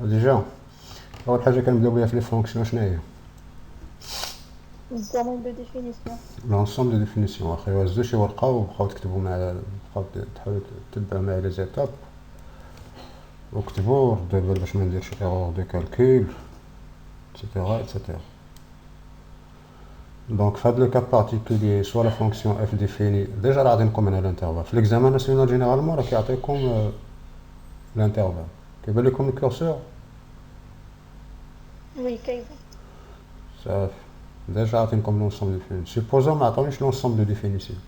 ديجا اول حاجه كنبداو بها في لي فونكسيون شنو هي؟ الزمن دو ديفينيسيون. لونسومبل دو ديفينيسيون. واخا يوزدو شي ورقه وبقاو تكتبوا مع بقاو تحاولوا تتبعوا معايا لي زيتاب وكتبوا ردوا بالي باش ما نديرش ايرور دو كالكول اكسيتيرا اكسيتيرا. دونك في هاد لو كا بارتيكولي سوا لا فونكسيون اف ديفيني ديجا راه عطينكم هنا الانترفال في ليكزامان ناسيونال جينيرالمون راه كيعطيكم الانترفال كيبان لكم الكورسور وي كاينه. صافي ديجا عطينكم لونسومبل دو ديفينيسيون. سيبوزون ما عطاونيش لونسومبل دو ديفينيسيون،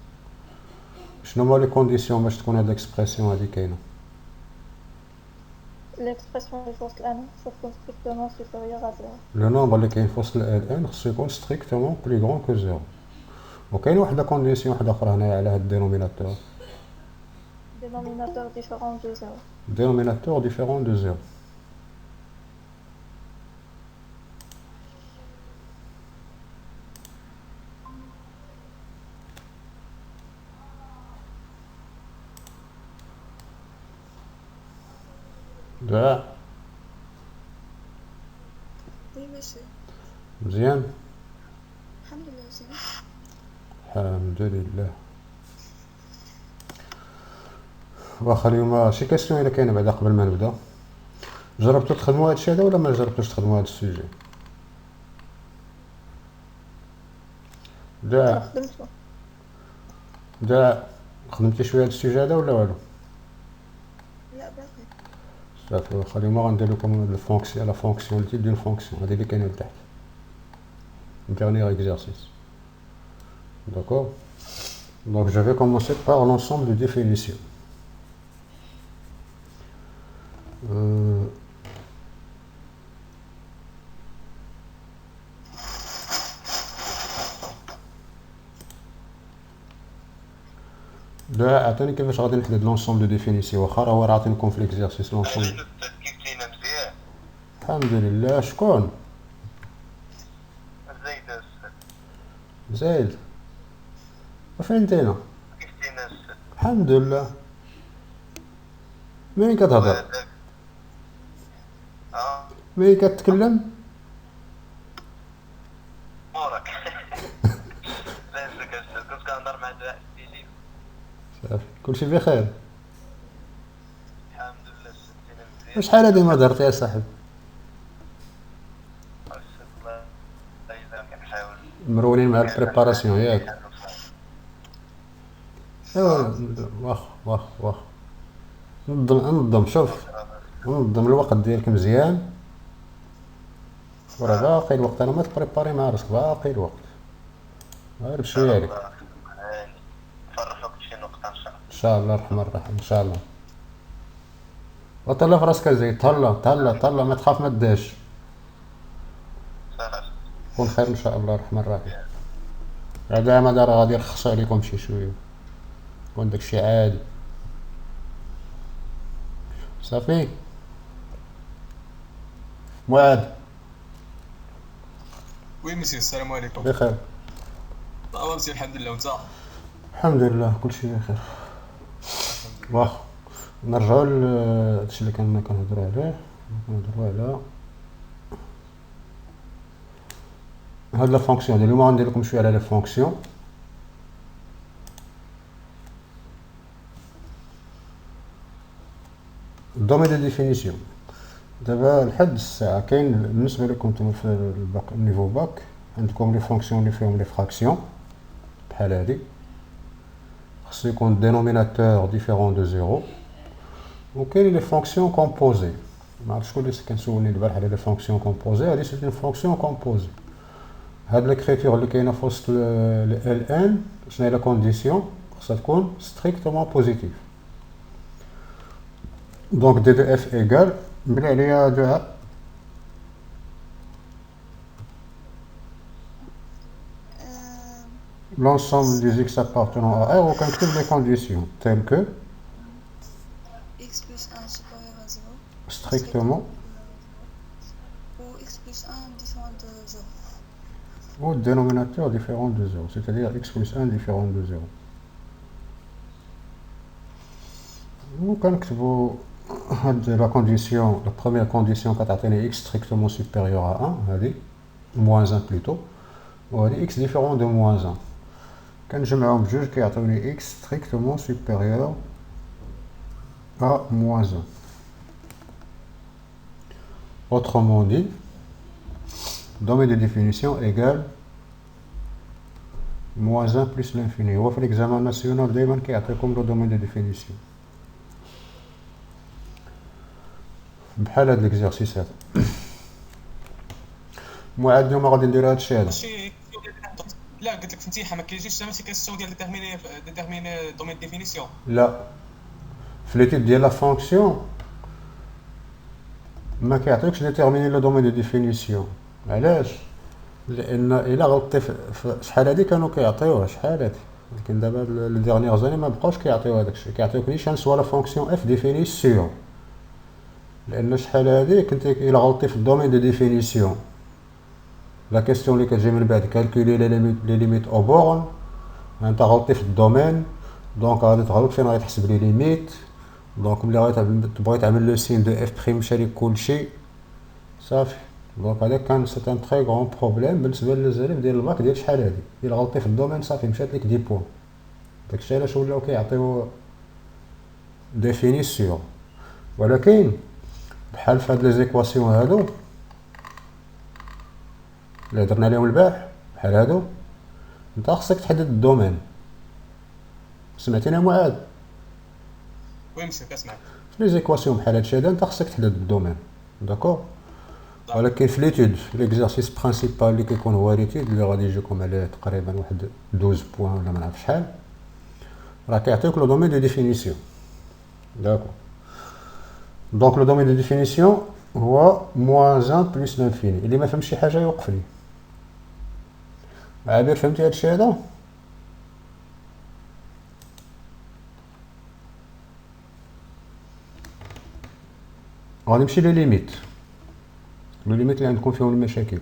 شنو هما لي كونديسيون باش تكون هاد الاكسبرسيون هادي كاينه؟ L'expression de force N sauf strictement supérieure à 0. لو نومبر اللي كاين في وسط ال ان خصو يكون ستريكتومون بلي غران كو زيرو. وكاين واحد لا كونديسيون واحده اخرى هنايا على هاد الدينوميناتور، Dénominateur différent de 0. dénominateur différent de 0. دعاء Oui, monsieur. مزيان Alhamdulillah, c'est bon. الحمد لله. واخا اليوم شي كاستيون الا كاينه بعدا قبل ما نبدا. جربتوا تخدموا هادشي هذا ولا ما جربتوش تخدموا هاد السوجي؟ دعاء خدمته. دعاء خدمتي شويه هاد السوجي هذا ولا والو؟ لا باقي. صافي واخا اليوم غندير لكم الفونكسيون لا فونكسيوناليتي ديال الفونكسيون هادي اللي كاينه لتحت. Dernier exercice. D'accord. Donc je vais commencer par l'ensemble de définitions. لا عطيني كيفاش غادي نحدد لونسومبل دو ديفينيسيون واخا راه عاطينكم في ليكزارسيس لونسومبل. كيفتينا مزيان. الحمد لله. شكون؟ زايد السد. زايد. وفين نتينا؟ كيفتينا السد. الحمد لله. مين كتهضر؟ مين كتكلم؟ مورك. لازمك السد كنت كنهضر مع دعاء السيدي. صافي كلشي بخير. الحمد لله السد كيفتينا مزيان. شحال هادي ما درت يا صاحب؟ السد الله يجزاك كنحاول. مرونين مع البريباراسيون ياك؟ ايوا واخ نظم شوف نظم الوقت ديالك مزيان وراه باقي الوقت. انا ما تبريباري مع راسك باقي الوقت غير بشويه عليك نفرحوك بشي نقطة ان شاء الله. ان شاء الله الرحمن الرحيم ان شاء الله. وطلع في راسك زيد تهلا ما تخاف ما تداش. كون خير ان شاء الله الرحمن الرحيم. هذا ما دار غادي يرخص عليكم شي شويه كون داكشي عادي. صافي معاذ. وي مسيو السلام عليكم. بخير الله مسيو الحمد لله وانت؟ الحمد لله كلشي بخير. واخ نرجعوا لهادشي اللي كنا كنهضروا عليه. كنهضروا على هاد لا فونكسيون. اليوم غندير لكم شويه على لي فونكسيون. دومين دو ديفينيسيون. دابا لحد الساعه كاين بالنسبه لكم نتوما في الباك النيفو باك عندكم لي فونكسيون اللي فيهم لي فراكسيون بحال هادي خصو يكون دينوميناتور ديفيرون دو زيرو. وكاين لي فونكسيون كومبوزي. ما عرفتش شكون اللي كان سولني البارح على لي فونكسيون كومبوزي. هادي سيت اون فونكسيون كومبوزي. هاد ليكريتور اللي كاينه في وسط ال ان شنو هي لا كونديسيون؟ خصها تكون ستريكتومون بوزيتيف. دونك دي دو اف ايكال بلا عليا دعاء l'ensemble des x appartenant à R وكنكتب les conditions telles que X plus 1 supérieur à 0. strictement Ou X plus 1 différent de 0. ou dénominateur différent de 0, c'est-à-dire x plus 1 différent de 0. وكنكتبوا la condition, la première condition كتعطيني x strictement supérieur à 1 هذه moins 1 plutôt وهذه x différent de moins 1 كنجمعهم بجوج كيعطيوني x strictement supérieur à moins 1. Autrement dit, domaine de définition égale moins 1 plus l'infini. هو في l'examen national دايما كيعطيكم le domaine de définition. بحال هاد l'exercice هذا. معاد اليوم غادي نديرو هادشي هذا. ماشي لا قلت لك في الامتحان ما كاينش ماشي كيسيون ديال ديتيرميني دومين ديفينيسيون. لا في ليتيد ديال لا فونكسيون ما كيعطيوكش ديتيرميني لو دومين دو ديفينيسيون. علاش؟ لان الا غلطتي في شحال هادي كانوا كيعطيوها شحال هادي، لكن دابا لو ديرنيير زاني ما بقاوش كيعطيو هذاك الشيء، كيعطيوك نيشان سوا لا فونكسيون اف ديفيني سور. لان شحال هادي كنت الا غلطتي في الدومين دو ديفينيسيون لا كيستيون اللي كتجي من بعد كالكولي لي ليميت او بورن، انت غلطتي في الدومين دونك غادي تغلط فين غادي تحسب لي ليميت، دونك ملي غادي تبغي تعمل لو سين دو اف بريم مشى ليك كلشي صافي. دونك هذا كان سي ان تري غون بروبليم بالنسبه للزالف ديال الباك ديال شحال هادي، الا غلطتي في الدومين صافي مشات ليك 10 بوان. داكشي علاش ولاو كيعطيو ديفيني سور. ولكن بحال في هاد لي زيكواسيون هادو اللي درنا عليهم البارح بحال هادو، انت خصك تحدد الدومين. سمعتيني معاد؟ وي مسيو كنسمعك. في لي زيكواسيون بحال هادشي هذا انت خصك تحدد الدومين، داكور؟ ولكن في ليتود في ليكزارسيس برينسيبال اللي كيكون هو ليتود اللي غادي يجيكم عليه تقريبا واحد 12 بوان ولا ما نعرف شحال، راه كيعطيوك لو دومين دو ديفينيسيون، داكور؟ دونك لو دومين دو ديفينيسيون هو موان 1 بلس لانفيني. اللي ما فهمش شي حاجه يوقف لي. عابر فهمتي هادشي هذا؟ غادي نمشي لي ليميت. لو ليميت اللي عندكم فيهم المشاكل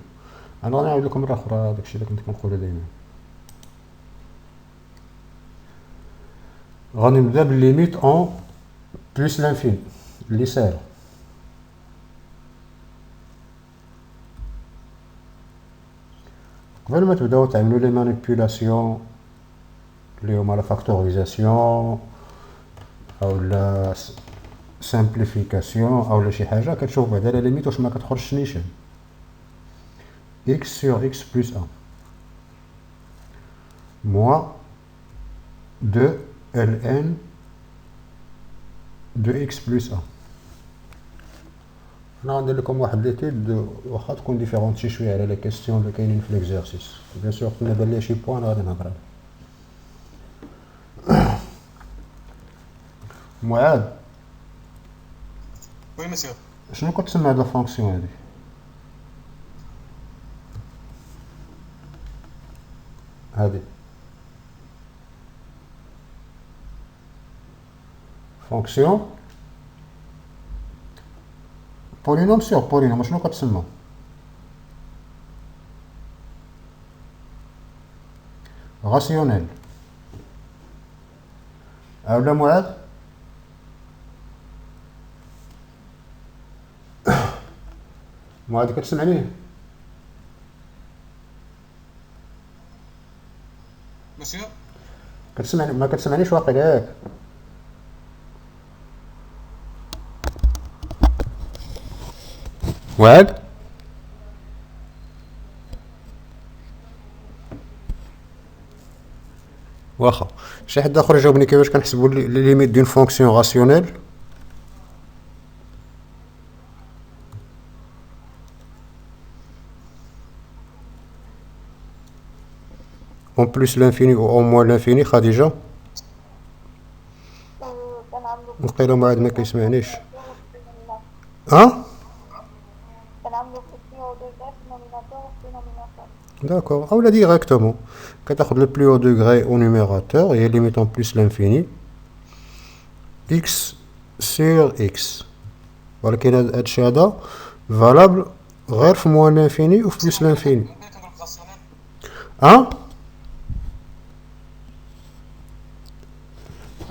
انا غادي نعاود لكم مره اخرى داكشي اللي كنت كنقولو دايما. غادي نبدا بالليميت اون بلس لانفيني اللي ساهل. قبل ما تبداو تعملوا لي مانيبيولاسيون اللي هما لا فاكتوريزاسيون او لا سامبليفيكاسيون او لا شي حاجه، كتشوف بعدا لا ليميت واش ما كتخرجش نيشان x sur x plus 1 moins 2 ln de x plus 1. انا غندير لكم واحد ليتيد واخا تكون ديفيرونت شويه على لي كيسيون اللي كاينين في ليكزارسيس. بيان سور كنا بان ليا شي بوان غادي نهضر عليه. معاد وي مسيو. شنو كتسمى هاد لا فونكسيون هادي؟ هادي فونكسيون بولينوم سور بولينوم. شنو كتسمى؟ راسيونيل. اولا معاد معاد كتسمعني؟ مسيو كتسمعني؟ ما كتسمعنيش واقيلا ياك؟ وعد واخا شي حد اخر يجاوبني كيفاش كنحسبوا لي ليميت دون فونكسيون راسيونيل؟ اون بلس لانفيني او اون موان لانفيني. خديجه كنعملو وقيلا معاد ما كيسمعنيش. ها كنعملو كيسيون دو غاف نوميناتور و دينوميناتور. D'accord. Ah, on l'a directement. Quand tu as le plus haut degré au numérateur, il y a limite en plus l'infini. X sur X. Voilà qu'il y a un shada valable غير في moins l'infini ou plus l'infini. Hein?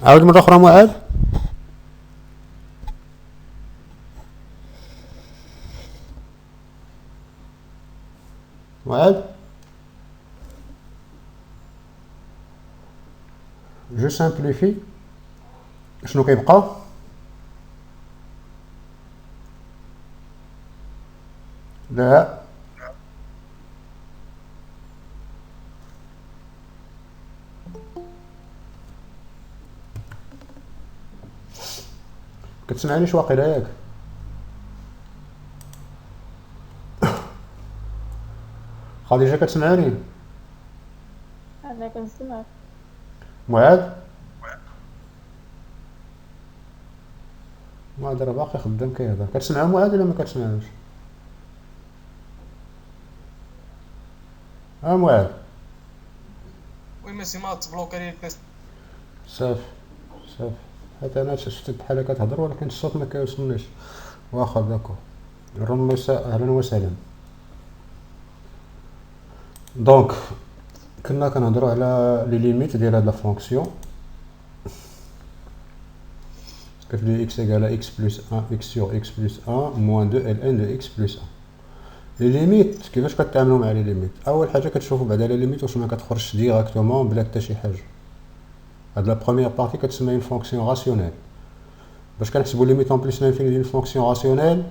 عاود مرة أخرى معاد. واعد جو سامبليفي شنو كيبقى لا كتسمعنيش واقيلا ياك خديجة كتسمعاني أنا كنسمعك. معاذ معاذ راه باقي خدام كيهضر كتسمعو معاذ ولا ما كتسمعوش معاذ وي ماشي ما تبلوكا لي البيس. صافي صافي حتى انا شفتك بحال كتهضر ولكن الصوت ما كيوصلنيش واخا داكو اهلا وسهلا دونك كنا كنهضروا على لي ليميت ديال هاد لا فونكسيون اف دو اكس ايكال اكس بلس 1 اكس سور اكس بلس 1 موان 2 ال ان دو اكس بلس 1 لي ليميت كيفاش كتعاملوا مع لي ليميت اول حاجه كتشوفوا بعدا لي ليميت واش ما كتخرجش ديريكتومون بلا حتى شي حاجه هاد لا بروميير بارتي كتسمى اون فونكسيون راسيونيل باش كنحسبوا ليميت اون بلس لانفيني ديال فونكسيون راسيونيل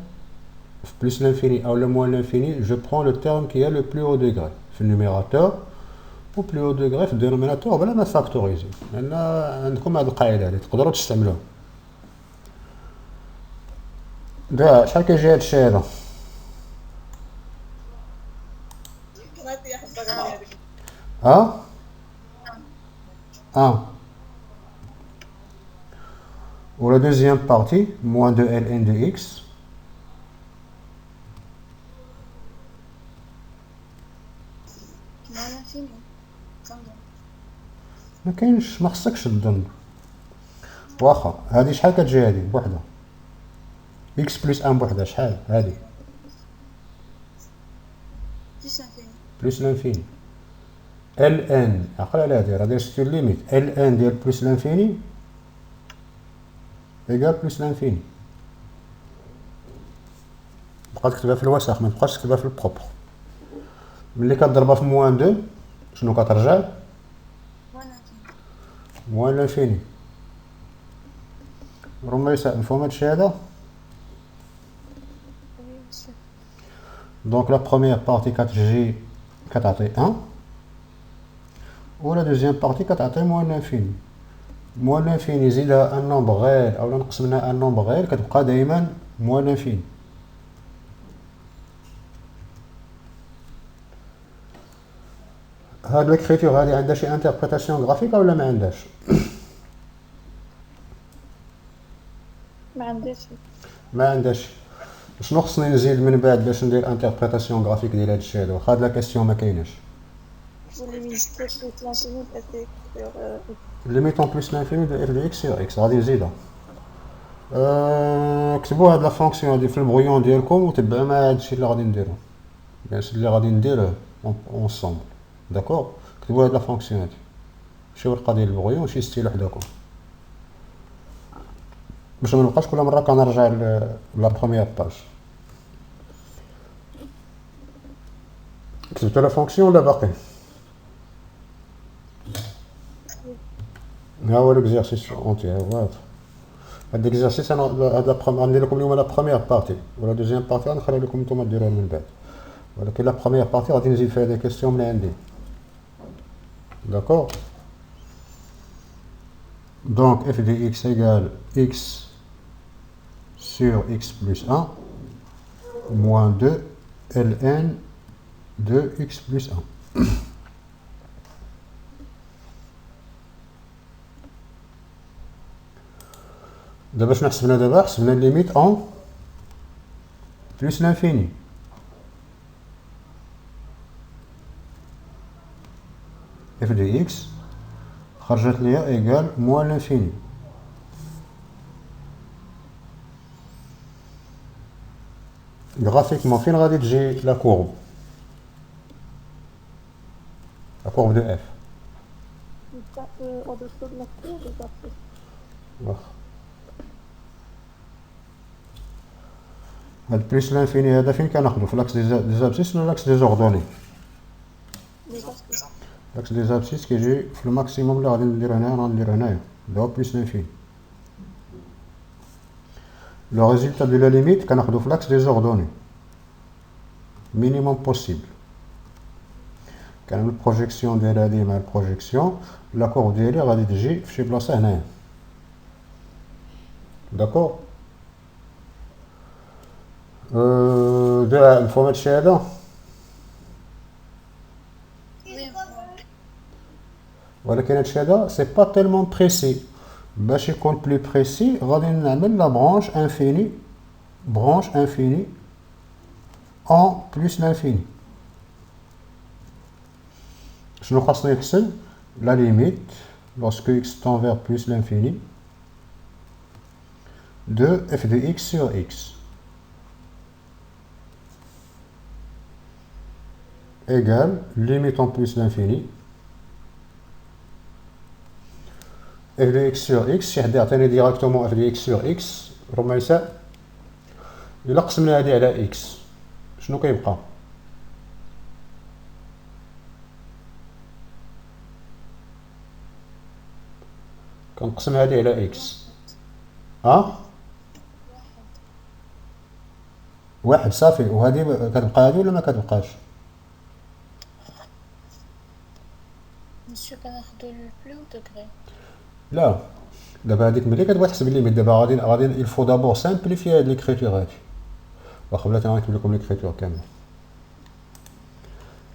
في بلس لانفيني او موان لانفيني جو برون لو تيرم كي هي لو بلو او دوغري في النيميراتور و بلو او دوغري في الدينوميناتور بلا ما فاكتوريزي لان عندكم هاد القاعده هادي تقدروا تستعملوها دا شحال كيجي هادشي هذا غادي يحبك هذيك. ها ou la deuxième partie moins 2 ln de x ما انا فيني كنظن. ما كاينش ما خصكش تظن واخا هادي شحال كتجي هادي بوحدها x بلس 1 بوحدها شحال هادي بلس انفيني. بلس لانفيني ln عقل على هادي راه داير ستير ليميت ln ديال بلس لانفيني ايكال بلس لانفيني بقا تكتبها في الوسخ ما تبقاش تكتبها في البروبر ملي كتضربها في موان 2 شنو كترجع وانا فيني. موان لانفيني رميسة نفهم هادشي هذا دونك لا بروميير بارتي كتجي كتعطي 1 و لا دوزيام بارتي كتعطي موان لانفيني موان لانفيني زيدها ان نومبر غير اولا نقص منها ان نومبر غير كتبقى دائما موان لانفيني هاد ليكريتور هادي عندها شي انتربريتاسيون غرافيكا ولا ما عندهاش ما عنديش. ما عندهاش شنو خصني نزيد من بعد باش ندير انتربريتاسيون غرافيك ديال هادشي هذا واخا هاد لا كاستيون ما كايناش ليميت اون بلس لانفيني دو اف دو اكس سور اكس غادي نزيدها كتبوا هاد لا فونكسيون هادي في البغيون ديالكم وتبعوا مع هادشي اللي غادي نديرو بيان اللي غادي نديروه اونصومبل داكور كتبوا هاد لا فونكسيون هادي شي ورقه ديال البغيون شي ستيل وحداكم باش ما نبقاش كل مره كنرجع لا بروميير باج كتبتوا لا فونكسيون ولا باقي ها هو ليكزارسيس اونتي ها هو هاد ليكزارسيس انا هاد غندير لكم اليوم لا بروميير بارتي ولا دوزيام بارتي غنخلي لكم نتوما ديروها من بعد ولكن لا بروميير بارتي غادي نزيد فيها دي كيستيون من عندي داكور donc f de x égale x sur x plus 1 moins 2 ln de x plus 1 دابا شنو حسبنا دابا حسبنا ليميت اون بلس لانفيني f de x خرجت ليا ايكال موان لانفيني غرافيكمون فين غادي تجي لا كورب دو اف au-dessous de la cour ou au-dessus. واخا هاد بليس لانفيني هذا فين كناخدو في لاكس دي زابسيس ولا لاكس دي زوردوني l'axe des abscisses كيجي في الماكسيموم اللي غادي ندير هنا غندير هنايا اللي هو بلس لانفيني. لو ريزولتا دو لا ليميت كناخدو في لاكس دي زوردوني مينيموم بوسيبل. كنعمل البروجيكسيون ديال هادي مع البروجيكسيون، لا كور ديالي غادي تجي في شي بلاصه هنايا. داكور. نفهم هادشي هذا. ولكن هادشي هذا سي با تيلمون بريسي. باش يكون بلو بريسي غادي نعمل لا برانش انفيني، برانش انفيني ان بلس لانفيني. شنو خاصني نحسب؟ لا ليميت lorsque x tend vers plus l'infini de f de x sur x égale limite en plus l'infini f de x sur x. شي حد يعطيني ديراكتومون f de x sur x ربما يساء. إلا قسمنا هادي على x شنو كيبقى؟ كنقسم هادي على x. واحد صافي. وهادي كتبقى هادي ولا ما كتبقاش؟ مسيو كناخدو البلو دوغري. لا دابا هاديك ملي كتبغي تحسب الليميت دابا غادي الفو دابور سامبليفي هاد ليكريتور هادي. واخا بلاتي غنكتب لكم ليكريتور كامله.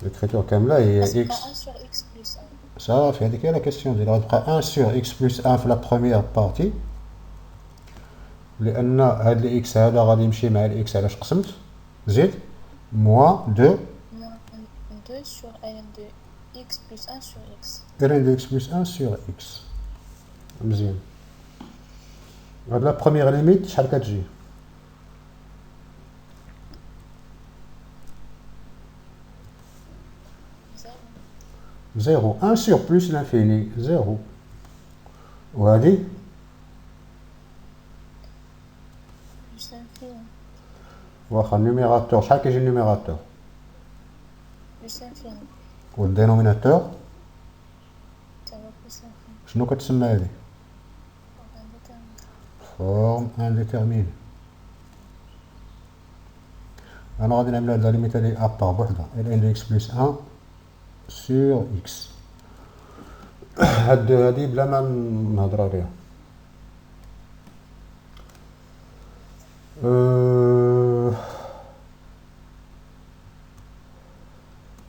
ليكريتور كامله هي x 1 sur x plus 1. صافي. هذيك هي لا كيسيون ديالها. غتبقى 1 sur x plus 1 في لا بروميير بارتي، لان هاد لي اكس هذا غادي يمشي مع الاكس علاش قسمت. زيد موان 2 2 sur ln de x plus 1 sur x. ln de x plus 1 sur x. مزيان. هاد لا بروميير ليميت شحال كتجي؟ 0. 1 sur plus l'infini 0. وهادي Plus l'infini. واخا النيميراتور شحال كيجي النيميراتور؟ Plus l'infini. والدينوميناتور Ça va plus l'infini. شنو كتسمى هادي؟ On va déterminer. فورم انديتيرميني. انا غادي نعمل هاد لا ليميت هادي ابار بوحدها ال ان دي اكس بلس 1 سور اكس. هادي بلا ما نهضر عليها.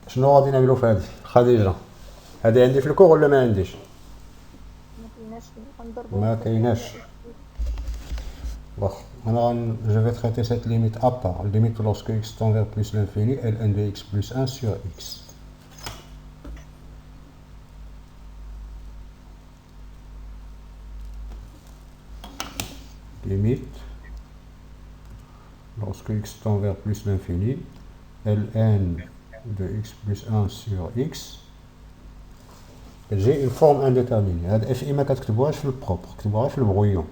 شنو غادي نعملو في هادي خديجه؟ هادي عندي في الكور ولا ما عنديش؟ ما كايناش. واخا انا je vais traiter cette limite à part. Limite lorsque x tend vers plus l'infini ln de x plus 1 sur x. Limite lorsque x tend vers plus l'infini ln de x plus 1 sur x. j'ai une forme indéterminée. هاد اف ما كتكتبوهاش في البروبر، كتبوها في البغويون.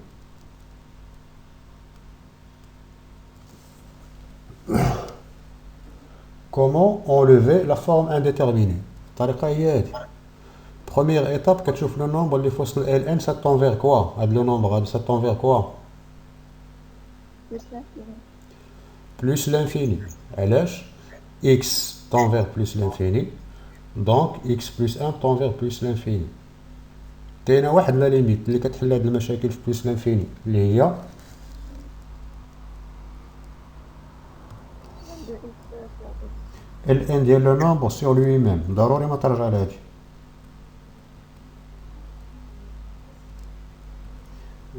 Comment enlever la forme indéterminée? الطريقة هي هادي. Première étape كتشوف لو نومبر اللي في وسط ال n ça tend vers quoi؟ هاد لو نومبر هاد ça tend vers quoi؟ Plus l'infini. Plus l'infini. علاش؟ x tend vers plus l'infini donc x plus 1 tend vers plus l'infini. كاينه واحد لا ليميت اللي كتحل هاد المشاكل في plus l'infini اللي هي De x sur x. ال n ديال لو نومبر سور لوي ميم. ضروري ما ترجع لهادي.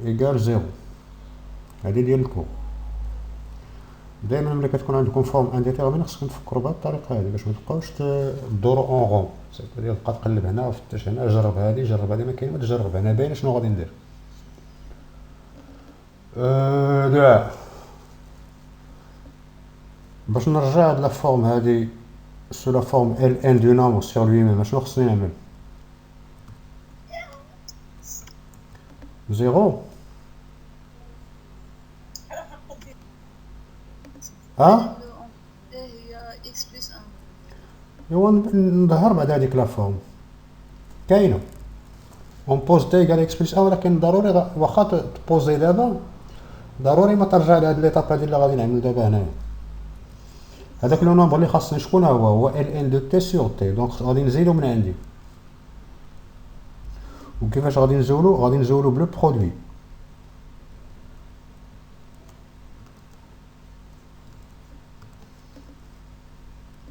ايكال 0. هادي ديال الكور. دائما ملي كتكون عندكم فورم انديتيرميني خصكم تفكروا بهاد الطريقه هادي باش ما تبقاوش تدوروا اون رون. سيتادير تبقى تقلب هنا وفتش هنا جرب هادي جرب هادي ما كاين ما تجرب هنا باينه شنو غادي ندير. كاع باش نرجع هاد لا فورم هادي سو لا فورم ال ان دو نومبر سور لوي ميم شنو خصني نعمل؟ 0 هي x plus 1. ايوا نظهر بعد هذيك لا فورم كاينه اون بوز تي ايكال اكس بلس 1 ولكن ضروري واخا تبوزي دابا ضروري ما ترجع لهاد ليطاب هادي اللي غادي نعملو دابا هنايا. هذاك لو نومبر اللي خاصني شكون هو ال ان دو تي سور تي، دونك غادي نزيدو من عندي. وكيفاش غادي نزولو بلو برودوي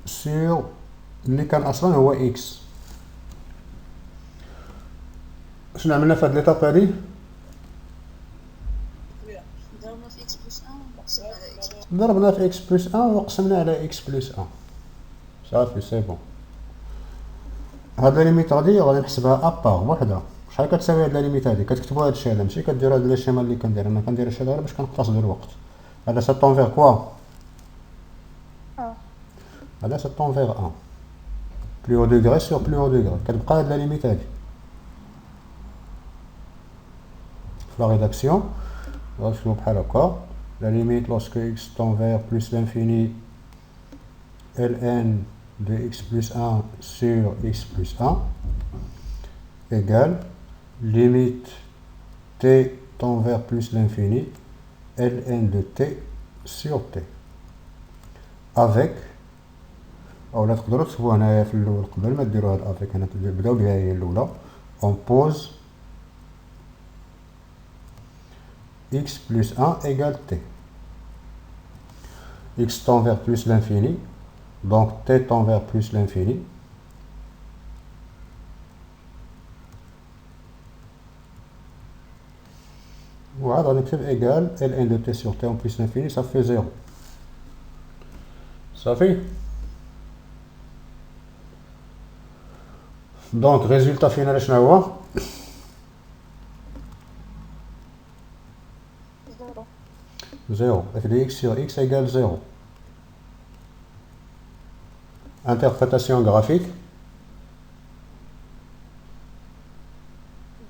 سور اللي كان اصلا هو اكس. شنو عملنا في هاد ليطاب هادي؟ ضربنا في إكس بلس 1 وقسمنا على إكس. ضربنا في اكس بلس 1 وقسمنا على اكس بلس 1 صافي سي بون. هاد لا ليميت غادي نحسبها ابار بوحدها. شحال كتساوي هاد لا ليميت هادي؟ كتكتبوا هاد الشيء هذا ماشي كديروا هاد الشيما اللي كندير انا، كندير هادشي غير باش كنقتصدوا الوقت. هذا سا طون فيغ كوا؟ هذا سا طون فيغ 1 بلو او دوغري سور بلو او دوغري. كتبقى هاد لا ليميت هادي في لا ريداكسيون غنكتبو بحال هكا la limite lorsque x tend vers plus l'infini ln de x plus 1 sur x plus 1 égale limite t tend vers plus l'infini ln de t sur t avec اولا تقدروا تكتبوا هنايا في الاول قبل ما ديروا هاد افيك هنا تبداو بها هي الاولى on pose x plus 1 égale t. X tend vers plus l'infini, donc t tend vers plus l'infini. Voilà, on écrit égal ln de t sur t en plus l'infini, ça fait 0. Ça fait. Donc, résultat final, je vais voir. 0. f de x sur x égale 0. Interprétation graphique.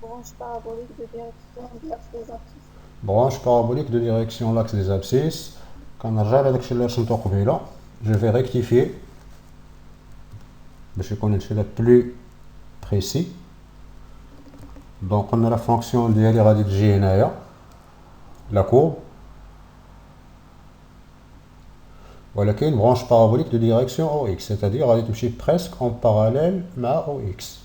Branche parabolique de direction de l'axe des abscisses. Branche parabolique de direction l'axe des abscisses. Quand on regarde avec le je vais rectifier. Je connais le plus précis. Donc on a la fonction de l la courbe. ولكن branche parabolique de direction OX, c'est-à-dire غادي تمشي presque en parallèle مع OX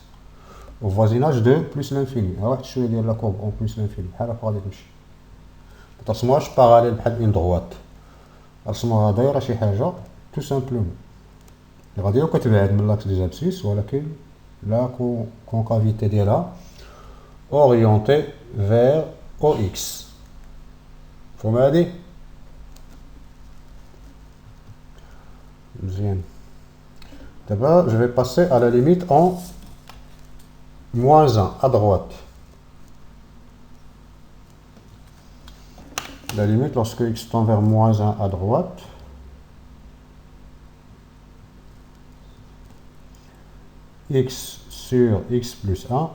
au voisinage de plus l'infini. ها واحد شويه ديال لا كورب en plus l'infini بحال هكا غادي تمشي. ما ترسموهاش باراليل بحال اون دغوات، رسموها دايره شي حاجه تو سامبلومون غادي كتبعد من لاكس دي زابسيس ولكن لا كونكافيتي ديالها اورينتي vers OX. مفهوم هادي؟ Bien. D'abord, je vais passer à la limite en moins 1 à droite. La limite lorsque x tend vers moins 1 à droite. X sur x plus 1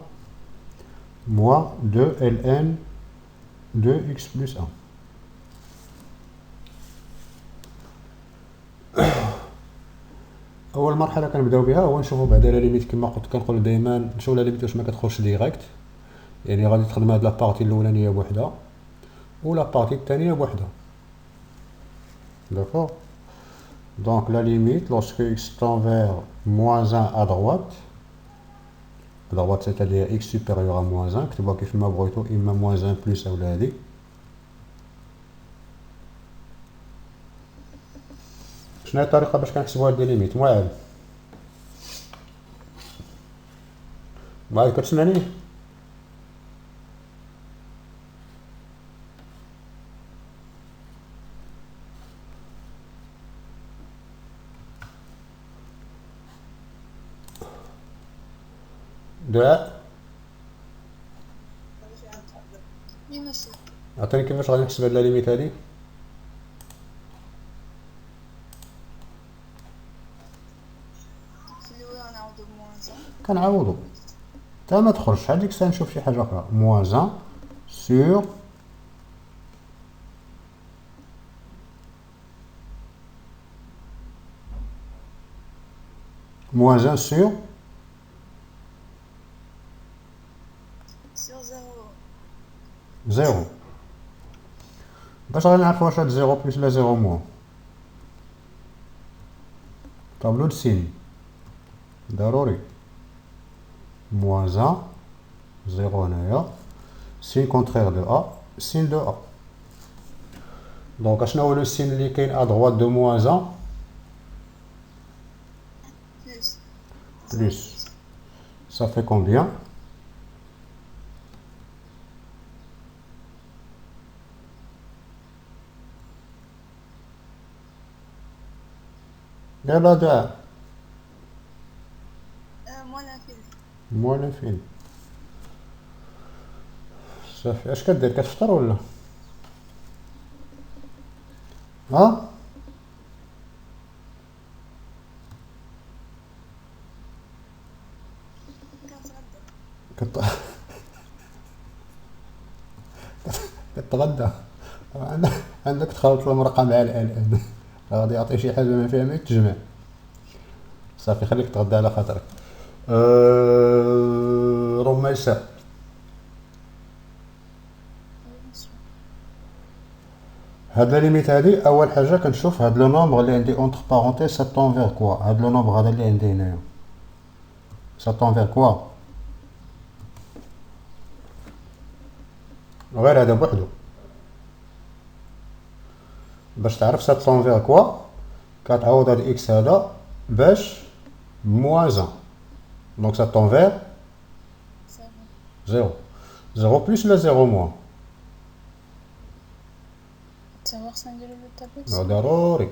moins 2 ln de x plus 1. اول مرحله كنبداو بها هو نشوفوا بعدا لا ليميت كما قلت كنقول دائما نشوف لا ليميت واش ما كتخرجش ديريكت، يعني غادي تخدم هاد لا بارتي الاولانيه بوحدها ولا بارتي الثانيه بوحدها. داكور دونك لا ليميت lorsque x tend vers moins 1 à droite c'est-à-dire x supérieur à moins 1 كتبوها كيف ما بغيتو اما moins 1 plus اولا هادي. شنو هي الطريقه باش كنحسبوا هاد ليميت؟ واعر معايا كتسمعني؟ دعاء Oui, monsieur. عطيني كيفاش غادي نحسب هاد لا ليميت هادي. في الأولى نعاودو بموان 1. كنعوضو حتى ما تخرجش هاد ديك الساعه نشوف شي حاجه اخرى. moins 1 sur moins 1 sur sur 0. 0. باش غادي نعرفوا واش هاد 0 بلس لا 0 موان. طابلو د سين ضروري moins 1 0 هنايا سين كونترير دو ا سين دو ا. دونك اشنو هو لو سين اللي كاين ا droite دو moins 1 Plus. plus ça fait combien? يلا دعاء Moins l'infini. moins l'infini صافي. اش كدير كتفطر ولا ها؟ كنتغدى. كتغدى عندك تخلط المرقه مع الان غادي يعطي شي حاجه ما فيها ما يتجمع. صافي خليك تغدى على خاطرك. رميسة هاد لا ليميت هادي اول حاجه كنشوف هاد لو نومبر اللي عندي اونتر بارونتيز سا طون فيغ كوا. هاد لو نومبر هذا اللي عندي هنايا سا طون فيغ كوا. غير هذا بوحدو باش تعرف سا طون فيغ كوا كتعوض هاد اكس هذا باش موان 1 دونك سا طون فيغ 0. 0 بلس لا 0 موان. savoir ça نديرو لو طابلو. ضروري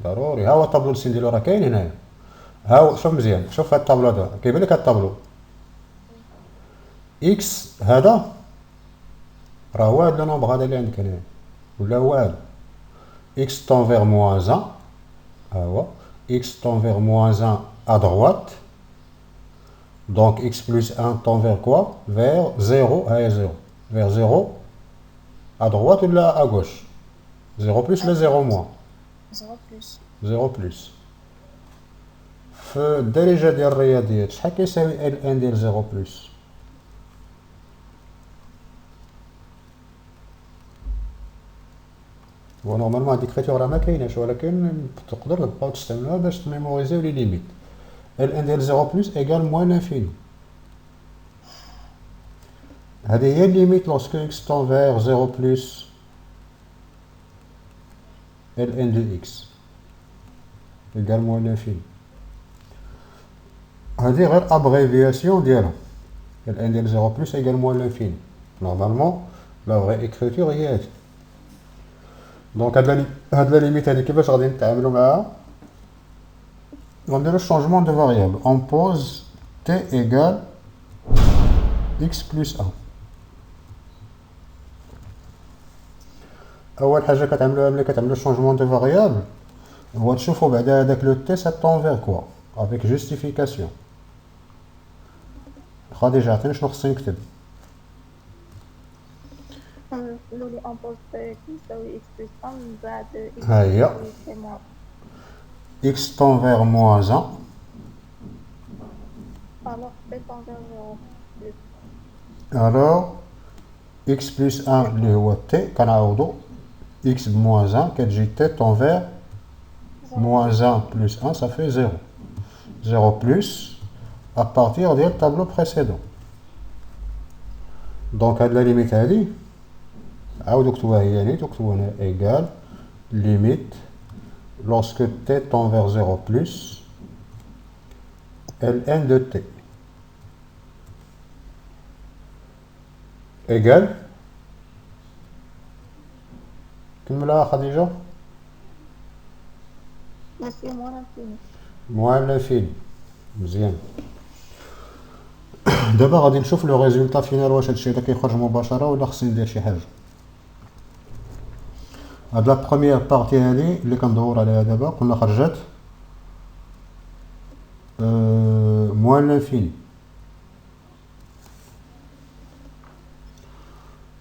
ضروري. ها هو الطابلو اللي نديرو راه كاين هنايا. ها هو شوف مزيان شوف هاد الطابلو هذا كيبان لك هاد الطابلو اكس هذا راه هو هاد لو نومبر هذا اللي عندك هنايا ولا هو هذا x tend vers moins 1 ها هو x tend vers moins 1 à droite donc x plus 1 tend vers quoi vers 0 ها هي 0 vers 0 à droite ولا à gauche 0 plus لا 0 moins 0 plus. 0 بلس. في الدارجه ديال الرياضيات شحال كيساوي ال ان ديال 0 بلس؟ هو نورمالمون هاد ليكريتور راه ما كايناش ولكن تقدر تبقاو تستعملوها باش تميموريزيو لي ليميت. ال ان ديال 0 بلس ايكال موان لانفيني. هذه هي الليميت لوسكو اكس طون فيغ 0 بلس ال ان دو اكس ايكال موان لانفيني. هذه غير ابريفياسيون ديالها. ال ان ديال 0 بلس ايكال موان لانفيني. نورمالمون لا فغي ايكريتور هي هادي. دونك هاد لا ليميت هادي كيفاش غادي نتعاملوا معاها؟ غنديرو شونجمون دو فاريابل اون بوز تي ايكال اكس بلس 1. اول حاجه كتعملوها ملي كتعملو شونجمون دو فاريابل هو تشوفوا بعدا هداك لو تي سا طون فيغ كوا افيك جوستيفيكاسيون. خديجه عطيني شنو خصني نكتب. نقولوا لي اون بوز كيساوي اكس بلس 1 من بعد اكس ها هي بلس موان x tend vers moins 1 alors تي طون فيغ 0 بلس alors x plus 1 اللي هو t كنعوضو x بموان 1 كتجي t tend vers moins 1 plus 1 ça fait 0. 0 plus à partir ديال الطابلو précédent. دونك هاد لا ليميت هادي عاودو كتبوها هي نيت وكتبو هنا ايكال ليميت lorsque t tend vers 0 plus ln de t égale كملها خديجة ماشي موان انفيني. موان لانفيني. مزيان. دابا غادي نشوف لو ريزولتا فينال واش هادشي هذا كيخرج مباشرة ولا خصني ندير شي حاجة. هاد لا بروميير بارتي هادي اللي كندور عليها دابا قلنا خرجت موان لانفيني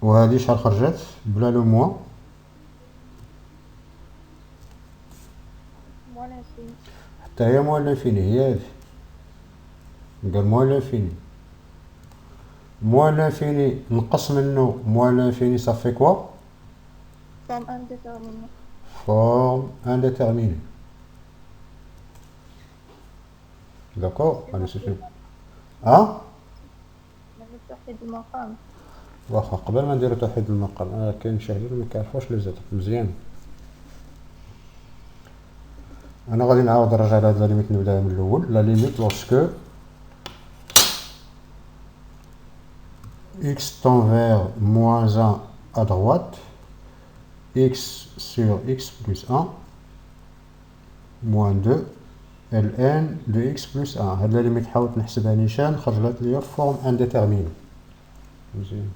وهادي شحال خرجت بلا لو موان موان انفيني. حتى هي موان لانفيني هي هادي قال موان لانفيني. موان لانفيني نقص منه موان لانفيني صافي كوا؟ Forme indéterminée. فورم انديتيرميني. داكور هذا سيتي ماشي توحيد المقام. واخا قبل ما نديرو توحيد المقام كاين شي حاجه ما كيعرفوش لي زيت مزيان. انا غادي نعاود نرجع لهاد لا ليميت نبداها من الاول. لا ليميت لورسكو x tend vers moins 1 à droite, x sur x plus 1 moins 2 ln de x plus 1. هاد لا ليميت حاولت نحسبها نيشان خرجت ليا فورم انديتيرميني. مزيان.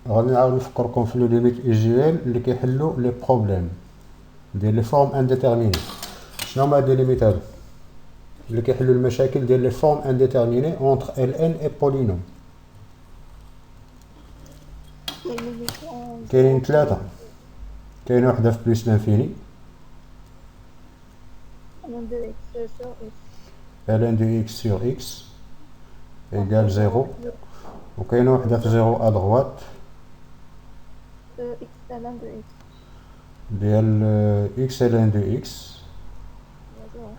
غادي نعاود نفكركم في لو ليميت ايجيال اللي كيحلوا لي بروبليم ديال لي فورم انديتيرميني. شنو هما هاد لي ليميت هادو اللي كيحلوا المشاكل ديال لي فورم انديتيرميني اونتر ال ان اي بولينوم؟ كاينين ثلاثه. كاين وحده في بليس لانفيني ln de x sur x. ln de x sur x égale 0. وكاين وحده في 0 ادغوات x ln de x. ديال x ln de x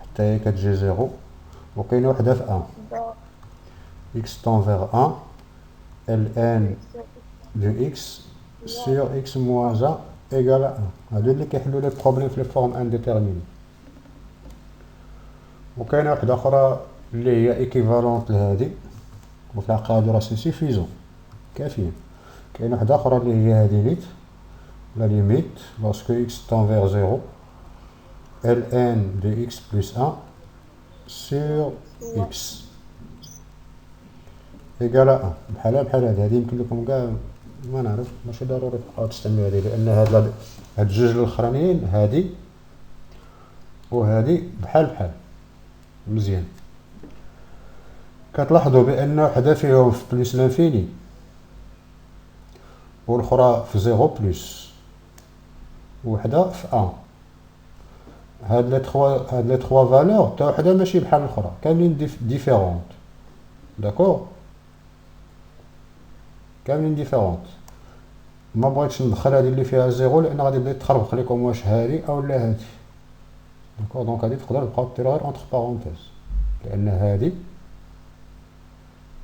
حتى هي كتجي 0. وكاين وحده في 1 x tend vers 1 ln de x sur x moins 1 égale 1. هادو اللي كيحلوا لي بروبليم في لي فورم انديتيرميني. وكاينه وحده اخرى اللي هي ايكيفالونت لهادي وفي الحقيقه هادو راه سي سيفيزون كافيين. كاينه وحده اخرى اللي هي هادي نيت لا ليميت lorsque x tend vers 0 ln de x plus 1 sur x égale 1. بحال هادي يمكن لكم كاع ما نعرف ماشي ضروري تبقاو تستعملوا هادي لان هاد الجوج الاخرانيين هادي وهادي بحال مزيان. كتلاحظوا بان وحده فيهم في بليس لانفيني والاخرى في 0 بلس وحده في 1. هاد لي تخوا فالور حتى وحده ماشي بحال الاخرى كاملين ديفيرونت. داكور كاملين ديفيرونت. ما بغيتش ندخل هادي اللي فيها 0 لان غادي يبدا يتخربق لكم واش هادي او لا هادي. داكور دونك هادي تقدر تبقاو ديروها غير اونتر بارونتيز لان هادي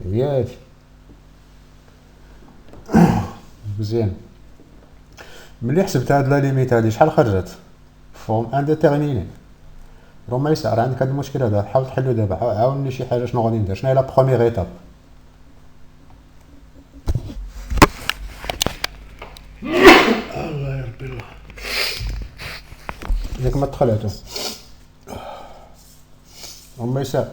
هي هادي. مزيان. ملي حسبت هاد لا ليميت هادي شحال خرجت؟ فورم انديتيرميني. راه ما يسع راه عندك هاد المشكل هذا. حاول تحلو دابا. عاوني شي حاجه شنو غادي ندير. شنو هي لا بروميير ايتاب؟ الله يربي الله ياك ما تخلعتو وما يسع.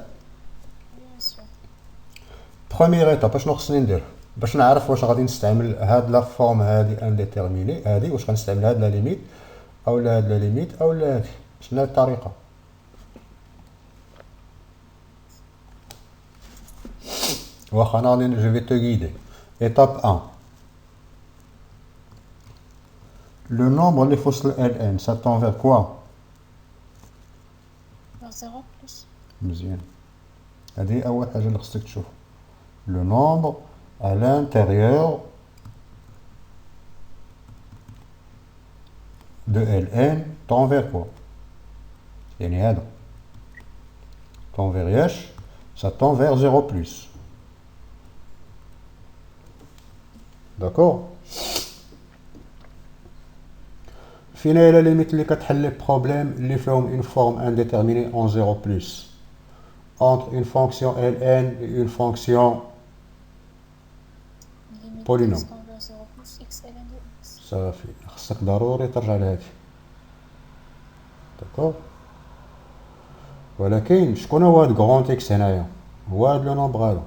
بروميير ايتاب اشنو خصني ندير باش نعرف واش غادي نستعمل هاد لا فورم هادي انديتيرميني هادي واش غنستعمل هاد لا ليميت او لا هاد لا ليميت او لا هادي؟ شنو هي الطريقه؟ واخا انا غادي جو في تو غيدي. ايتاب 1 لو نومبر اللي فوسط ال ان سا تون فير كوا؟ vers 0 plus. مزيان. هادي اول حاجه اللي خصك تشوف. لو نومبر à l'intérieur de Ln tend vers quoi؟ يعني هذا tend vers ياش ça tend vers 0 plus. داكور. فين هي لا ليميت اللي كتحل لي بروبليم اللي فيهم اون فورم انديتيرميني اون 0 بلس entre une fonction ln et une fonction polynôme. صافي خصك ضروري ترجع لهادي. داكور. ولكن شكون هو هاد كغونط اكس هنايا؟ هو هاد لو نومبر هذا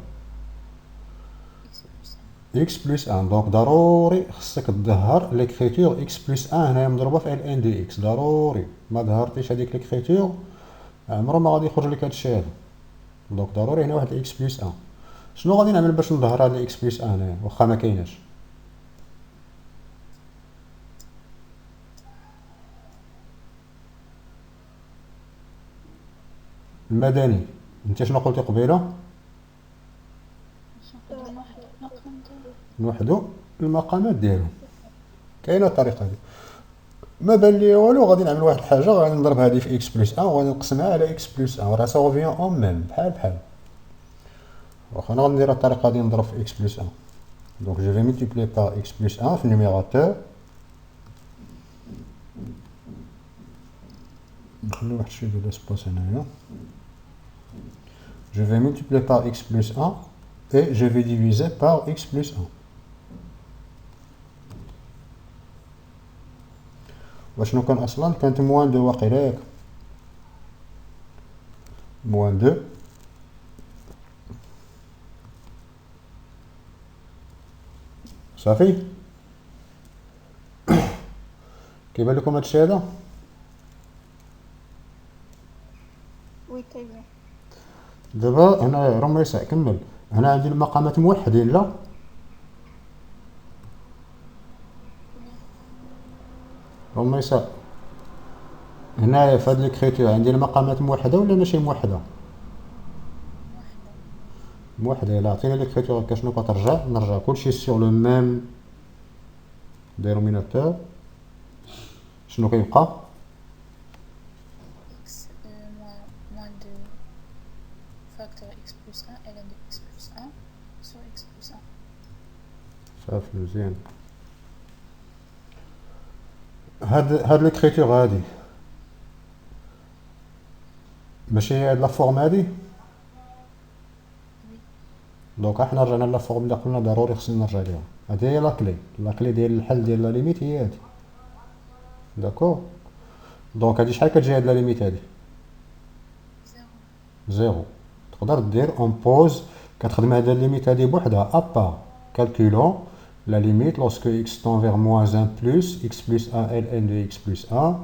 اكس بلس 1. دونك ضروري خصك تظهر ليكريتور اكس بلس 1 هنايا مضروبه في ال ان دي اكس. ضروري ما ظهرتيش هذيك ليكريتور عمرو ما غادي يخرج لك هادشي هذا. دونك ضروري هنا واحد اكس بلس 1. شنو غادي نعمل باش نظهر هاد اكس بلس 1 هنايا واخا ما كايناش؟ المدني انت شنو قلتي قبيله؟ نوحدو المقامات ديالو. كاينه الطريقه دي، ما بان لي والو. غادي نعمل واحد الحاجه، غادي نضرب هذه في اكس بلس 1 وغادي نقسمها على اكس بلس 1 راه سا ريفيان اون ميم بحال. واخا انا غندير الطريقه دي نضرب في اكس بلس 1. دونك جو في ملتيبلي بار اكس بلس 1 في النيميراتور. نخلي واحد شويه ديال لاسباس هنايا. Je vais multiplier par x plus 1 et je vais diviser par x plus 1. وشنو كان اصلا؟ كانت موان 2 واقيلا ياك، موان 2 صافي. كيبان لكم هادشي هذا؟ وي تري بيان. دابا هنا رميسة كمل. هنا عندي المقامات موحدين لا؟ رميسة هنايا في هاد ليكريتور عندي المقامات موحدة ولا ماشي موحدة؟ موحدة. إلا عطينا ليكريتور هكا شنو كترجع؟ نرجع كلشي سيغ لو ميم دينوميناتور. شنو كيبقى؟ x moins 2 facteur x plus 1 ln de x plus 1 sur x plus 1. صافي مزيان. هاد ليكريتور هادي ماشي هي هاد لا فورم هادي؟ دونك حنا رجعنا لا فورم اللي قلنا ضروري خصنا نرجع ليها. هادي هي لاكلي ديال الحل ديال لا ليميت هي هادي. داكور. دونك هادي شحال كتجي هاد لا ليميت هادي؟ 0. تقدر دير اون بوز كتخدم هاد الليميت هادي بوحدها ابار كالكولون la limite lorsque x tend vers moins 1 plus x plus 1 ln de x plus 1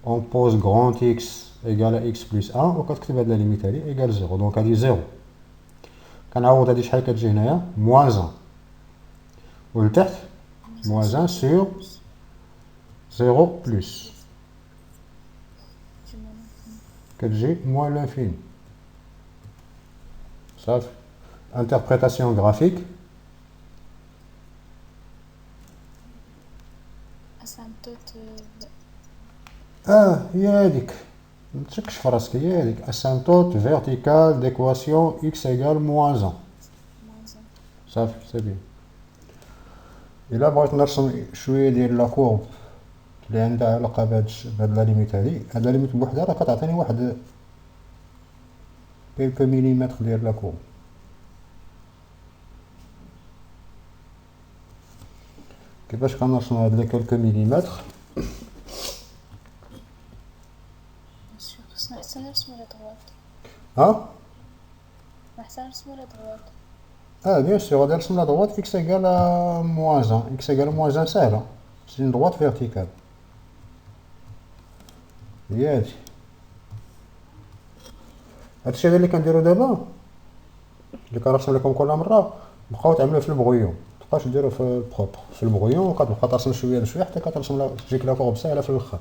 on pose grand x égale à x plus 1 وكتكتب هاد لا ليميت هادي ايكال 0. دونك هادي 0. كنعوض هادي شحال كتجي هنايا؟ moins 1 ولتحت moins 1 sur 0 plus كتجي moins l'infini. صافي. interprétation graphique. asymptote هي هاديك، متشكش في راسك، هي هاديك اسامبتوت فيرتيكال ديكواسيون اكس ايكال موان 1. moins 1. صافي سي بيان. الا بغيت نرسم شويه ديال لا كورب اللي عندها علاقه بهاد لا ليميت هادي، هاد لا ليميت بوحدها راه كتعطيني واحد كيلكو ميليمتر ديال لا كورب. كيفاش كنرسم هاد لي كيلكو ميليمتر؟ خصنا حتى نرسمو لا دغوات. ها حتى نرسمو لا دغوات. بيان سور غادي نرسم لا droite x égale à moins 1. x égale à moins 1 ساهلة، سي droite verticale. هي هادي. هادشي هذا اللي كنديرو دابا، اللي كنرسم لكم كل مرة، بقاو تعملوه في البغيون، متبقاش ديروه في البروبر. في البغيون وكتبقى ترسم شوية بشوية حتى كترسم تجيك لا كورب ساهلة في الآخر.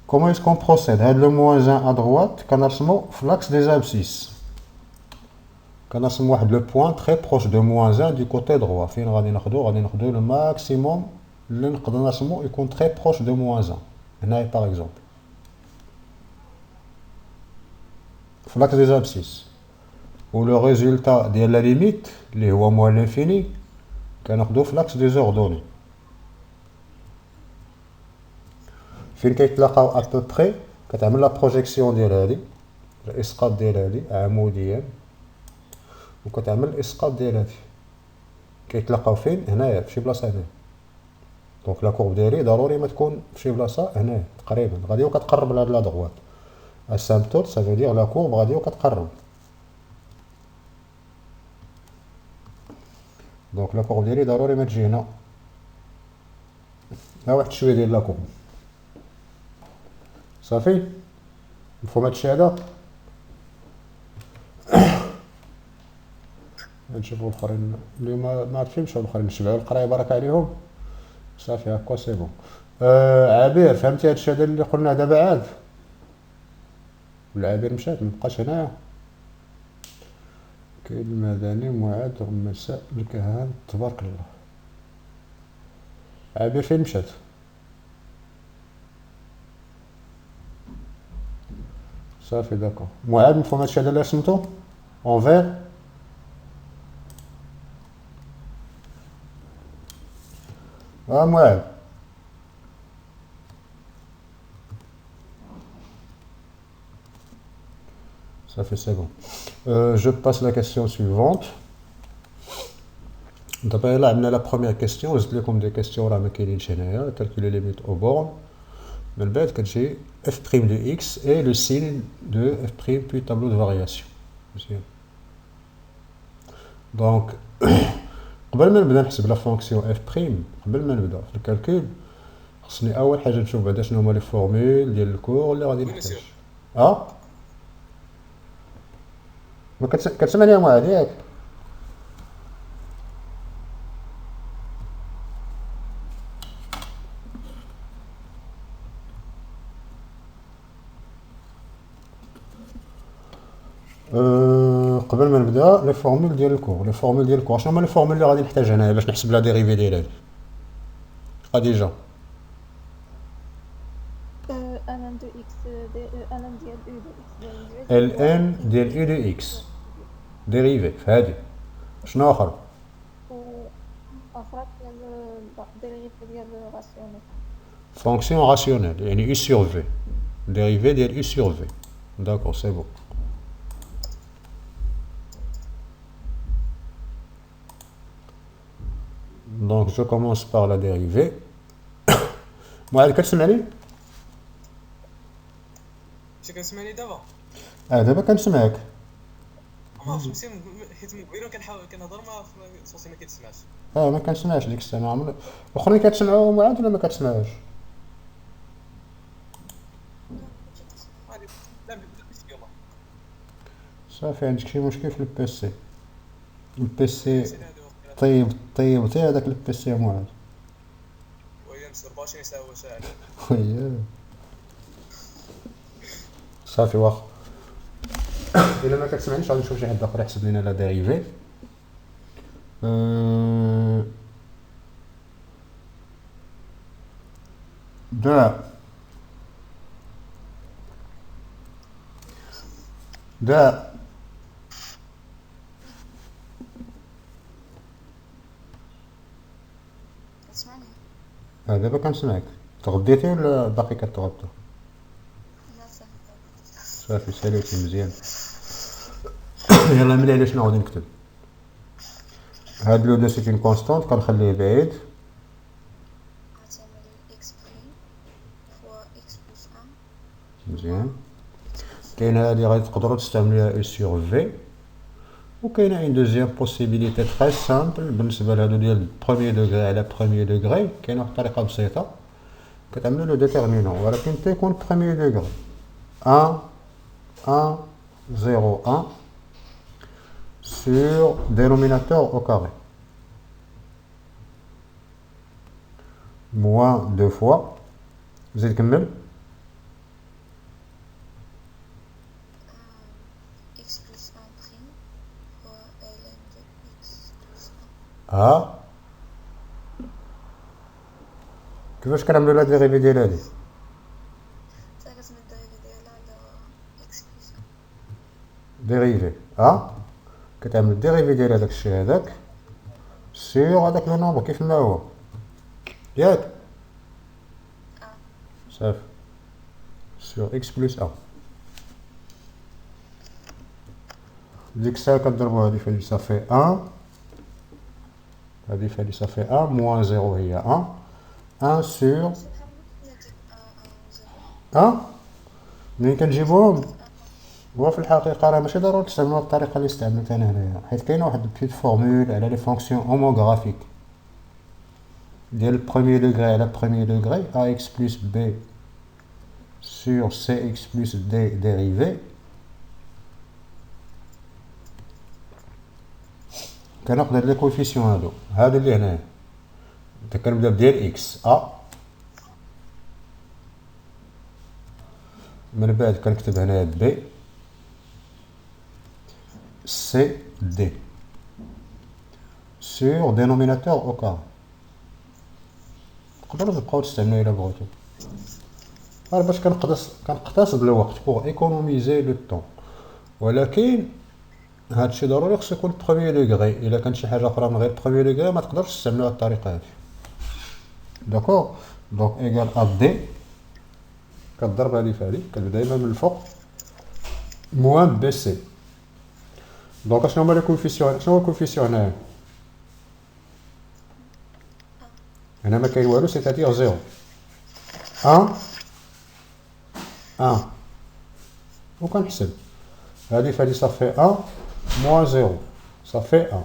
كومون اسكون بروسيد؟ هاد لو موان 1 ا droite كنرسمو في لاكس دي زابسيس. كنرسم واحد لو بوين تري بروش دو موان 1 دي كوتي دروا. فين غادي ناخدو لو ماكسيموم اللي نقدر نرسمو يكون تري بروش دو موان 1. هنايا باغ اكزومبل في لاكس دي زابسيس. و لو ريزولتا ديال لا ليميت اللي هو موان لانفيني كناخدو في لاكس دي زوردوني. فين كيتلاقاو ا بو بري كتعمل لا بروجيكسيون ديال هادي، الاسقاط ديال هادي عموديا، وكتعمل الاسقاط ديال هادي كيتلاقاو فين؟ هنايا في شي بلاصه هنا. دونك لا كورب ديالي ضروري ما تكون في شي بلاصه هنايا تقريبا غادي وكتقرب لهاد لا دغوات. اسامبتوت سافو دير لا كورب غادي وكتقرب. دونك لا كورب ديالي ضروري ما تجي هنا. ها واحد شويه ديال لا كورب. صافي مفهوم هادشي هذا؟ نشوفو الاخرين اليوم ما عرفتش يمشيو الاخرين نشبعو القرايه بارك عليهم. صافي هاكا سي بون. عبير فهمتي هادشي هذا اللي قلناه دابا عاد؟ والعابر مشات مبقاش هنايا. كاين المدني معاد غمساء الكهان تبارك الله. عابر فين مشات؟ صافي داكور. معاد مفهوم هادشي هذا اللي رسمتو اون فير. معاد. Ça fait c'est bon. Je passe la question suivante. D'abord là, on a la première question. Je vais comme des questions là, mais qui est telles que les limites aux bornes. Mais le bête que j'ai f' de x et le signe de f' puis tableau de variation. Donc, قبل ما نبدا نحسب لا فونكسيون f'، قبل ما نبدا في الكالكول خصني اول حاجه نشوف بعدا شنو هما لي فورمول ديال الكور اللي غادي نحتاج. ما كتسمعني يا معاد ياك؟ قبل ما نبدا لي فورمول ديال الكور، شنو هما لي فورمول اللي غادي نحتاج هنايا باش نحسب لا ديريفي ديال هادي؟ خديجه ln de x ln ديال u de x ln ديال u de x ديريفي في هادي. شنو اخر؟ اخرى ديريفي ديال راسيونيل. فونكسيون راسيونيل يعني u sur v. ديريفي ديال u sur v. D'accord, c'est bon. Donc je commence par la dérivée. معاد كتسمعني؟ شي كتسمعني دابا؟ دابا كنسمعك. ما عرفتش مزيان حيت من قبيله كنهضر ما صوتي ما كيتسمعش. ما كنسمعش ديك الساعه. الاخرين كتسمعوا معاد ولا ما كتسمعوش؟ لا بس اليوم صافي عندك شي مشكل في البيسي. البيسي طيب هذاك البيسي معاد. وهي نص 24 ساعه ساعه. وياه صافي واخا. الا ما كتسمعنيش غادي نشوف شي حد اخر يحسب لينا لا ديريفي. دا كتسمعني؟ دابا كنسمعك. تغديتي ولا باقي كتغدى؟ لا صافي. صافي ساليتي مزيان. يلا ملي على شنو غادي نكتب؟ هاد لو دو سيت اون كونستانت كنخليه بعيد. غتعمل اكس بريم فوا اكس بلس 1. مزيان. كاينه هادي غادي تقدروا تستعملوها او سور في، وكاينه اون دوزيام بوسيبيليتي تري سامبل بالنسبه لهادو ديال بروميير دوغري على بروميير دوغري. كاينه واحد الطريقه بسيطه كتعملوا لو ديتيرمينون ولكن تيكون بروميير دوغري 1 0 1 sur dénominateur au carré moins 2 fois. زيد كمل. x plus 1 prime fois ln de x plus 1. كيفاش كنعملوا لا ديريفي ديال هادي؟ تا كتعمل الدرجة ديالها على x plus 1. ديريفي كتعمل الديريفي ديال هذاك الشيء هذاك سير هذاك لو نومبر كيف ما هو ياك. صافي سور اكس بلس 1. ديك الساعه كنضربو هادي في هادي صافي 1 هادي في هادي صافي 1 موان 0 هي 1 سور منين كنجيبوهم. هو في الحقيقه راه ماشي ضروري تستعملوا الطريقه اللي استعملت انا هنايا، حيت كاينه واحد البيت فورمول على لي فونكسيون هوموغرافيك ديال البروميير دوغري على بروميير دوغري ا اكس بلس بي سور سي اكس بلس دي ديريفي. كناخد لي كوفيسيون هادو اللي هنايا كنبدا بديال اكس من بعد كنكتب هنا بي سي دي سور دينوميناتور او كار. تقدروا تبقاو تستعملوه الا بغيتو، غير باش كنقتصد الوقت بوغ ايكونوميزي لو طون. ولكن هادشي ضروري خصو يكون بروميي دوغري. الا كانت شي حاجه اخرى من غير بروميي دوغري ما تقدرش تستعملوها بالطريقه هادي. داكوغ، دونك ايكال ا دي كضرب هادي في هادي، كتبدا دايما من الفوق موان بي سي. دونك شنو هما لي كوفيسيون؟ شنو هو الكوفيسيون هنايا؟ هنا ما كاين والو، سيتادير زيرو. ان وكنحسب هادي فهادي صافي ان موان زيرو صافي ان.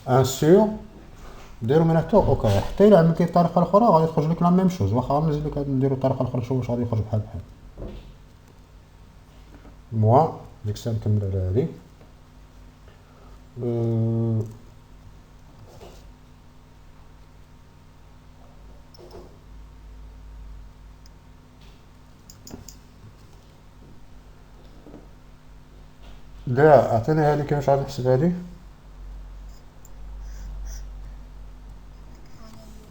ان سور دينوميناتور او كار. حتى الا عملتي الطريقه الاخرى غادي تخرج لك لا ميم شوز، واخا نزيد لك نديرو الطريقه الاخرى نشوفو واش غادي يخرج بحال موان. ديك الساعه نكمل على هادي. لا اعطيني هادي كيفاش غادي نحسب هادي.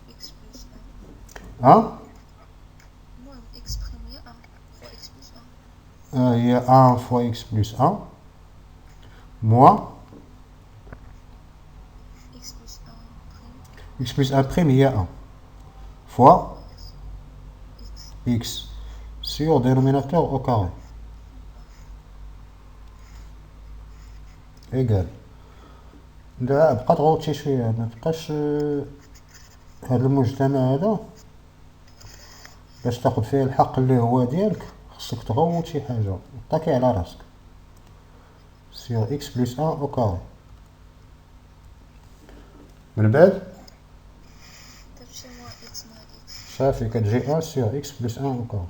x plus 1 ها moins x premier 1 fois x plus 1. هي 1 fois x plus 1 moins x plus 1 prime x plus 1 prime هي 1 fois x x sur dénominateur au carré égal. لا بقى تغوطي شويه، ما تبقاش هاد المجتمع هذا باش تاخد فيه الحق اللي هو ديالك خصك تغوط شي حاجه طاكي على راسك. sur x plus 1 au carré من بعد تمشي moins x moins x. صافي كتجي 1 sur x plus 1 au carré.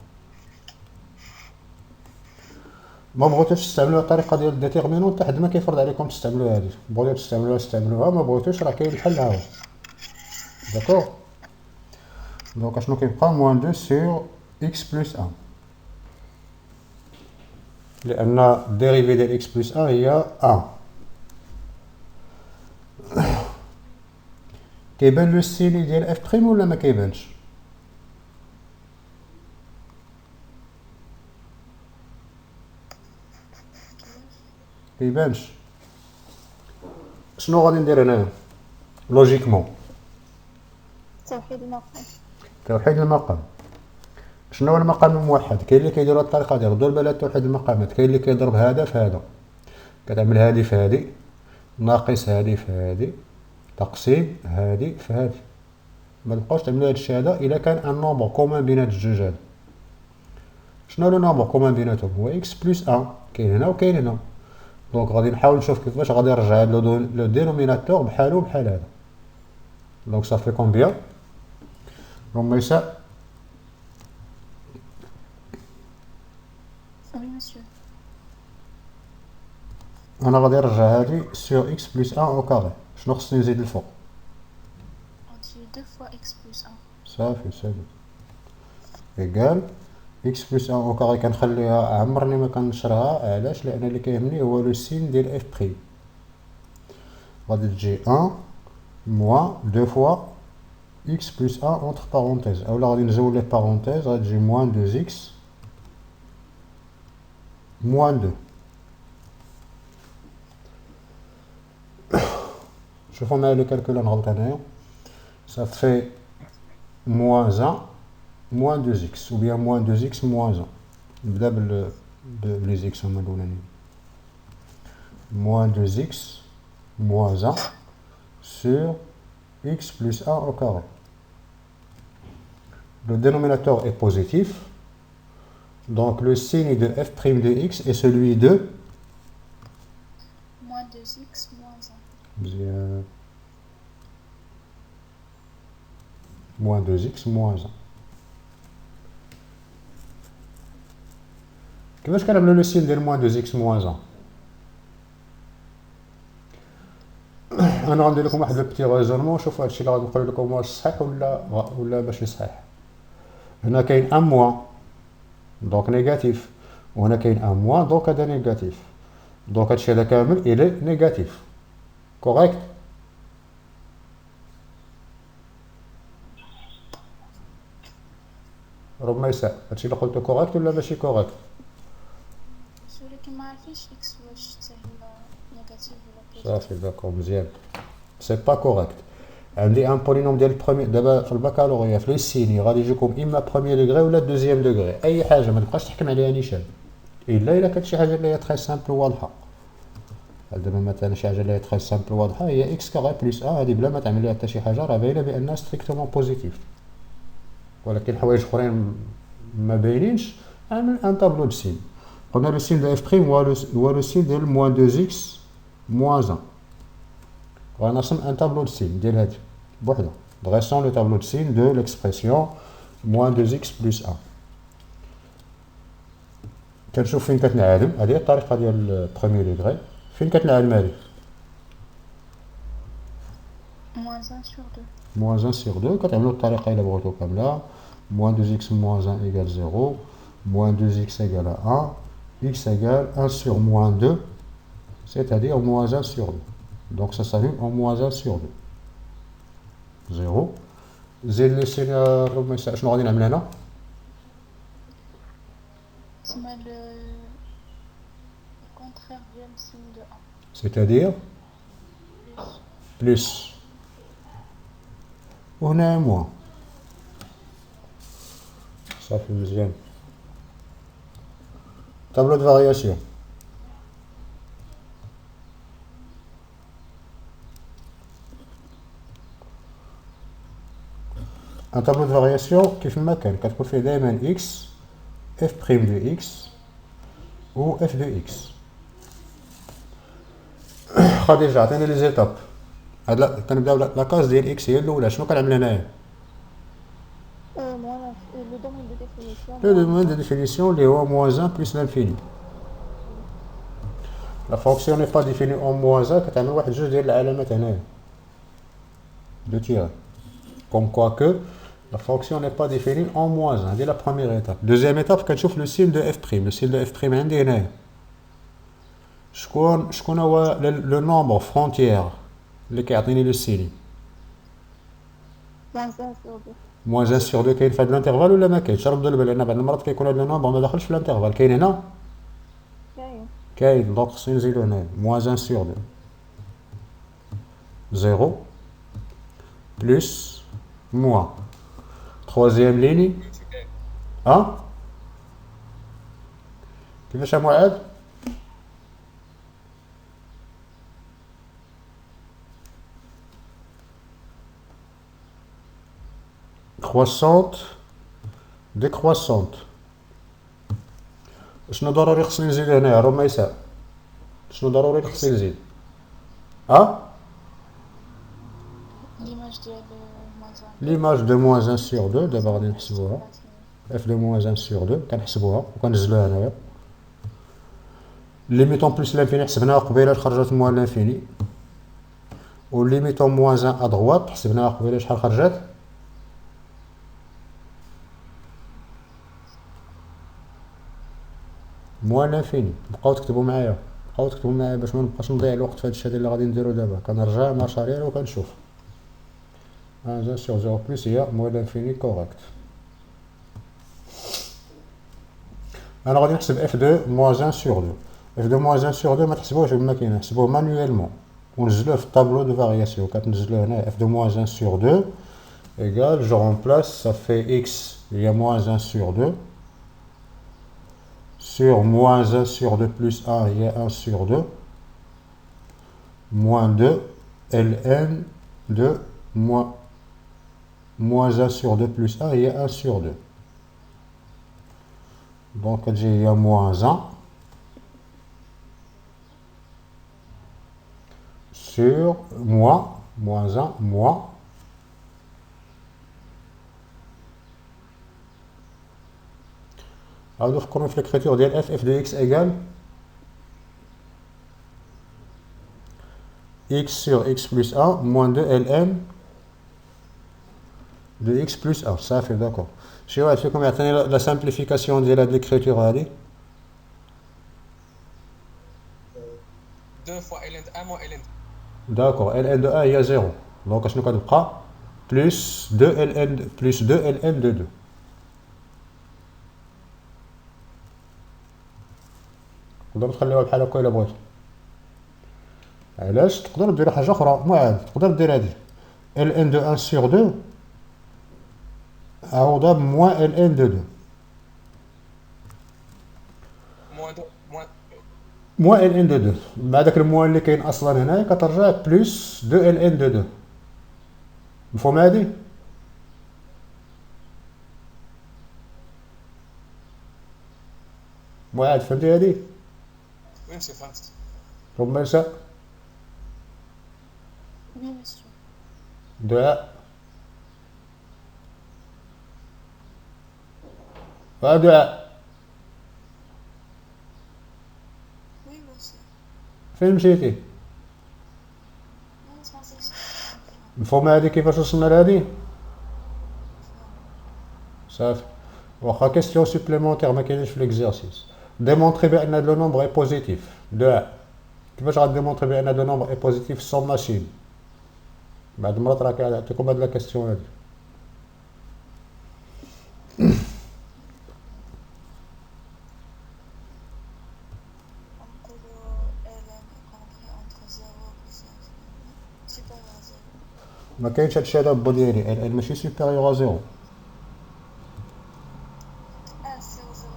ما بغيتوش تستعملوا الطريقه ديال الديتيرمينون حتى حد ما كيفرض عليكم تستعملوا هذه. بغيتو تستعملوها، ما بغيتوش راه كاين الحل ها هو. داكوغ، دونك اشنو كيبقى موان 2 سور اكس بلس 1 لان الديريفي ديال اكس بلس 1 هي 1. كيبان لو ستيلي ديال اف بريم ولا ما كيبانش؟ كيبانش. شنو غادي ندير هنايا لوجيكمون؟ توحيد المقام. توحيد المقام. شنو هو المقام الموحد؟ كاين اللي كيديروا الطريقه ديال ضرب على توحيد المقامات، كاين اللي كيضرب هذا في هذا، كتعمل هذه في هذه ناقص هذه في هذه تقسيم هذه في هذه. ما تبقاوش تعملوا هذا الشيء هذا الا كان ان نومبر كومان بينات الجوج هذا. شنو لو نومبر كومان بيناتهم؟ هو اكس بلس 1 كاين هنا وكاين هنا. دونك غادي نحاول نشوف كيفاش غادي نرجع لو دينوميناتور بحالو بحال هذا. دونك صافي كومبيان رميسة؟ Oui, monsieur. انا غادي نرجع هادي سور اكس بلس 1 او كاري. شنو خصني نزيد الفوق؟ On dit 2 fois x plus 1. صافي سالي ايكال اكس بلس 1 او كاري. كنخليها عمرني ما كنشرها. علاش؟ لان اللي كيهمني هو لو سين ديال اف بريم. غادي تجي 1 موان 2 فوا اكس بلس 1 اونتر بارونتيز، اولا غادي نزول لي بارونتيز غادي تجي موان 2 اكس موان 2. شوفوا معايا لو كالكول نغلط هنايا. ça fait moins 1 moins 2x ou bien moins 2x moins 1. نبدا بلي زيكس هما الاولانيين. moins 2x moins 1 sur x plus 1 au carré. Le dénominateur est positif, donc le signe de f' de x est celui de Moins 2x moins 1. bien moins 2x moins 1. كيفاش كنعملو لو سين ديال moins 2x moins 1؟ انا غندير لكم واحد البتي ريزونمون، شوفوا هادشي اللي غادي نقول لكم واش صحيح ولا ماشي صحيح. هنا كاين ان موان دونك نيجاتيف، وهنا كاين ان موان دونك هذا نيجاتيف دونك هادشي هذا كامل الى نيجاتيف كوريكت رميسة هادشي اللي قلتو كوريكت ولا ماشي كوريكت ولكن ما عرفتش اكس واش حتى هي نيجاتيف ولا صافي داكور مزيان سي با كوريكت عندي ان بولينوم ديال البرومي دابا في البكالوريا في لي سيني غادي يجيكم اما بروميير دوغري ولا دوزيام دوغري اي حاجه ما تبقاش تحكم عليها نيشان الا كانت شي حاجه اللي هي تري سامبل واضحه دابا مثلا شي حاجه اللي هي تري سامبل واضحه هي اكس كاري بلس ا هذه بلا ما تعمل ليها حتى شي حاجه راه باينه بانها ستريكتومون بوزيتيف ولكن حوايج اخرين ما باينينش عامل ان طابلو دو سين قلنا لو سين دو اف بريم هو لو سين ديال موان 2 اكس موان 1 غنرسم ان طابلو دو سين ديال هادي بوحدها dressons le tableau de signe de l'expression moins 2x plus 1 كنشوف فين كتنعدم هذه هي الطريقه ديال بروميير دوغري فين كتنعدم هذه moins 1 sur 2 moins 1 sur 2 كتعملوا الطريقه الا بغيتو كامله moins 2x moins 1 égale 0 moins 2x égale à 1 x égale 1 sur moins 2 c'est-à-dire moins 1 sur 2 donc ça s'allume en moins 1 sur 2 0 زيد لي سين رميسة شنو غادي نعمل هنا تسمى contraire ديال signe de 1 c'est-à-dire plus وهنا موان صافي مزيان tableau de variation un tableau de variation كيف ما كان كتكون فيه دائما x f prime de x و f de x خديجة عطيني لي زيتاب هاد كنبداو لا كاز ديال اكس هي الاولى شنو كنعمل هنايا لو دومين دو ديفينيسيون اللي هو موان 1 بلس لانفيني لا فونكسيون ني با ديفيني اون موان 1 كتعمل واحد جوج ديال العلامات هنايا دو تيغ comme quoi que la fonction n'est pas définie en moins 1 c'est la première étape deuxième étape كنشوف le signe de f'. le signe de f' عندي هنايا شكون هو le nombre frontière اللي كيعطيني le signe moins 1 sur 2 كاين في هذا الانترفال ولا ما كاينش ردوا البال لان بعض المرات كيكون هذا النومبر ما داخلش في الانترفال كاين هنا كاين دونك خصني نزيدو هنايا moins 1 sur 2 0 plus moins troisième ligne ها كيفاش يا معاذ croissante décroissante شنو ضروري خصني نزيد هنايا رميسة شنو ضروري خصني نزيد ها l'image de moins 1 sur 2 دابا غادي نحسبوها f de moins 1 sur 2 كنحسبوها وكنزلوها هنايا ليميتون بلس لانفيني حسبناها قبيله خرجت موان لانفيني و ليميتون موان 1 ادغوات حسبناها قبيله شحال خرجت موان لانفيني بقاو تكتبوا معايا باش ما نبقاش نضيع الوقت في هذا الشيء اللي غادي نديرو دابا كنرجع مارش اريير وكنشوف 1 sur 0 plus هي موان لانفيني كوريكت انا غادي نحسب اف دو موان 1 sur 2 اف دو موان 1 sur 2 ما تحسبوهش كما كاين نحسبوه مانيويلمون ونزلوه في الطابلو دو فارياسيون كتنزلوه هنا اف دو موان 1 sur 2 égale je remplace ça fait x il y a moins 1 sur 2 sur moins 1 sur 2 plus 1 il y a 1 sur 2 moins 2 ln de moins 1 sur 2 plus 1 il y a 1 sur 2 donc il y a moins 1 sur moins 1 moins alors فكروا في l'écriture ديال f de x égale x sur x plus 1 moins 2 ln de x plus 1 صافي داكور شي واحد فيكم يعطيني لا سامبليفيكاسيون ديال هاد ليكريتور هادي 2 fois ln de 1 moins ln de D'accord, ln de 1 هي 0. دونك اشنو كتبقى؟ بلس 2 ln بلس 2 ln de 2. تقدروا تخليوها بحال هكا الا بغيتو. علاش؟ تقدروا ديروا حاجه اخرى معاد، تقدر دير هادي ln de 1 sur 2 عوضها بموان ln de 2. moins 2 moins موان ln de 2 مع داك الموان اللي كاين اصلا هنايا كترجع بلس 2 ln de 2. مفهوم هادي؟ معاد فهمتي هادي؟ oui monsieur فهمت رميسة Oui, monsieur. دعاء دعاء Oui, monsieur. فين مشيتي؟ Non, c'est français. مفهوم هادي كيفاش وصلنا لهادي؟ صافي واخا كيستيون سوبليمونتير ما كاينش في ليكزارسيس. ديمونطري بان لو نومبر اي بوزيتيف. دعاء كيفاش غاديمونطري بان لو نومبر اي بوزيتيف سون ماشين؟ بعد مرات راه كيعطيكم هاد لا كيستيون هادي. On peut le ln est compris entre 0 plus l'infini, supérieur à 0. ما كاينش هادشي هذا بو ديالي ال ماشي سوبيريور ا زيرو. Ah, 0, 0,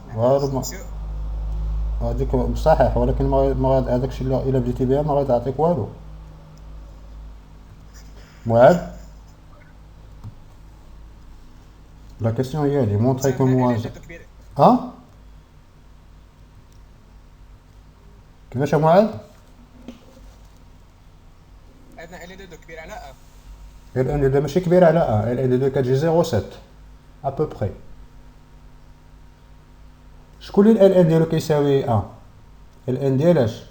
1. فوالا monsieur هاديك صحيح ولكن ما هذاك الشيء اللي الا بديتي بها ما غتعطيك والو. معاد لا كيستيون هي هادي مونطري كو موان ln de 2 كبير ها كيفاش يا معاد؟ عندنا ln de 2 كبير على 1 ال ان دو ماشي كبير على ا ال ان دو كتجي 0.7 ا بو بري. شكون اللي ال ان ديالو كيساوي ا؟ ال ان ديالاش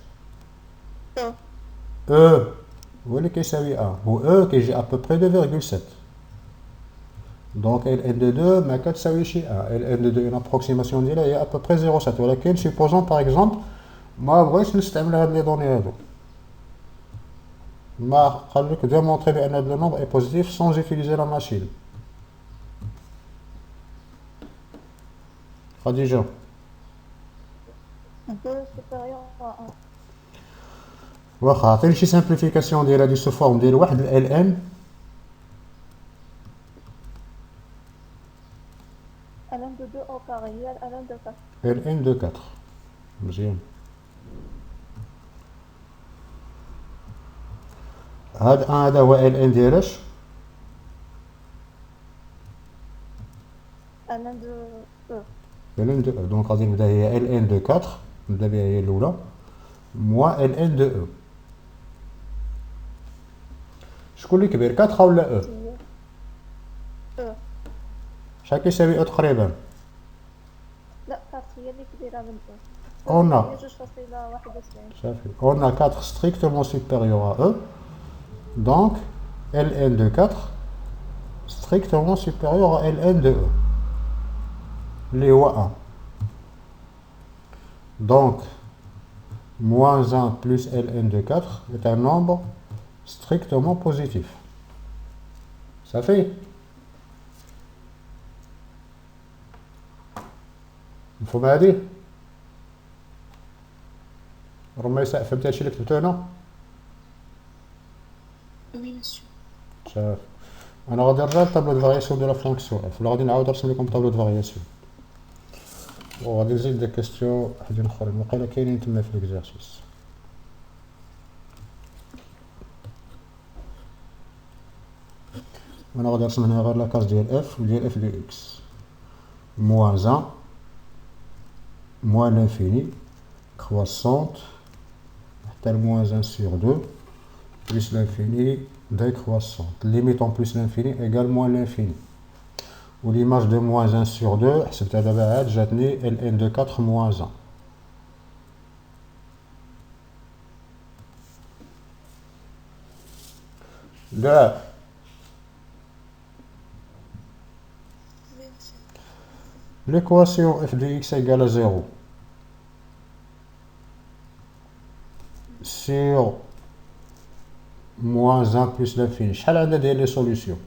او هو اللي كيساوي ا و او كيجي ا بو بري 2.7. دونك ال ان دو 2 ما كتساويش ا ال ان دو 2 اون ابروكسيماسيون ديالها هي ا بو بري 0.7 ولكن سيبوزون باغ اكزومبل ما بغيتش نستعمل هاد لي دوني هادو ما قال لك ديمونطري بان هاد لو نومبر اي بوزيتيف سون utiliser لا ماشين. خديجة Un peu supérieur à 1. واخا عطيني شي سامبليفيكاسيون ديال هادي سو فورم ديال واحد ال ان ln de 2 au carré égale ln de 4. ال ان دو 4. مزيان هذا هو ال ان ديالاش ln de E. ال ان دو او. دونك غادي نبدا هي ال ان دو 4 نبدا بها هي الاولى موا ال ان دو او. شكون اللي كبير 4 ولا او؟ E. شحال كيساوي او تقريبا؟ لا 4 هي اللي كبيرة من E. On a. هي 2.71. صافي on a 4 strictement supérieur à E donc ln de 4 strictement supérieur à ln de E اللي هو 1. donc moins 1 plus ln de 4 est un nombre strictement positif. Ça fait مفهوم هادي؟ رميسة فهمتي هادشي اللي كتبتو هنا؟ Oui, monsieur. صافي انا غادي نرجع للطابلو دو فارياسيون دو لا فونكسيون اف ولا غادي نعاود نرسم لكم طابلو دو فارياسيون وغادي نزيد دي كيستيون وحدين اخرين وقيلا كاينين تما في ليكزارسيس. انا غادي نرسم هنا غير لاكاز ديال اف وديال اف دو اكس موان 1 موان لانفيني كرواسونت حتى الموان 1 سور 2 plus l'infini décroissante. Limite en plus l'infini égale moins l'infini. Ou l'image de moins 1 sur 2, حسبتها دابا عاد جاتني ln de 4 moins 1. لا Oui, monsieur. l'équation f de x égale à 0. sur moins 1 plus l'infini. شحال عندنا ديال لي سوليسيون؟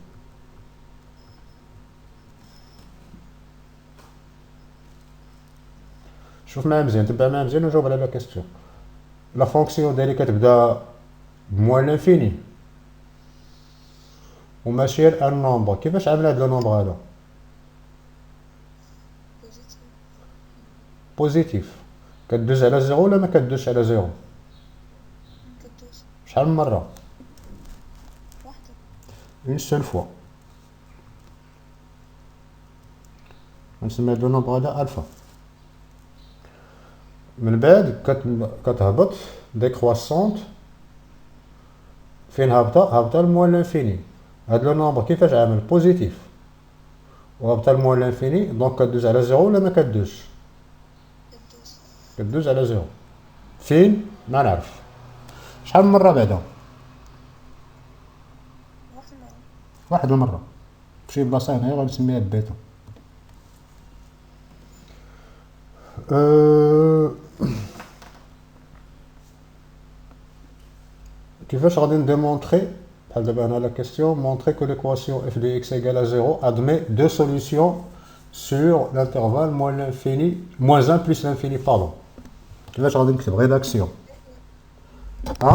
شوف معايا مزيان، تبع معايا مزيان وجاوب على لا كيستيون. لا فونكسيون ديالي كتبدا بموان لانفيني وماشي ان نومبر. كيفاش عامل هاد لو نومبر هذا؟ positif. بوزيتيف. كدوز على زيرو ولا ما كدوزش على زيرو؟ كدوز شحال من مره؟ واحدة. اون سول فوا. غنسمي هاد لو نومبر هذا الفا. من بعد كتهبط ديكرواسونت. فين هابطه لموان لانفيني. هاد لو نومبر كيفاش عامل؟ بوزيتيف وهابطه لموان لانفيني، دونك كدوز على زيرو ولا ما كدوزش؟ كدوز كدوز على زيرو. فين؟ ما نعرف. شحال من مره بعدا؟ واحد المرة. واحد المره. فشي بلاصه هنايا غنسميها بيتا. كيفاش غادي نديمونطري بحال دابا هنا لا كيستيون مونطري كو ليكواسيون f de x égale à 0 admet deux solutions sur l'intervalle moins l'infini moins 1 plus l'infini pardon. كيفاش غادي نكتب ريداكسيون؟ ها؟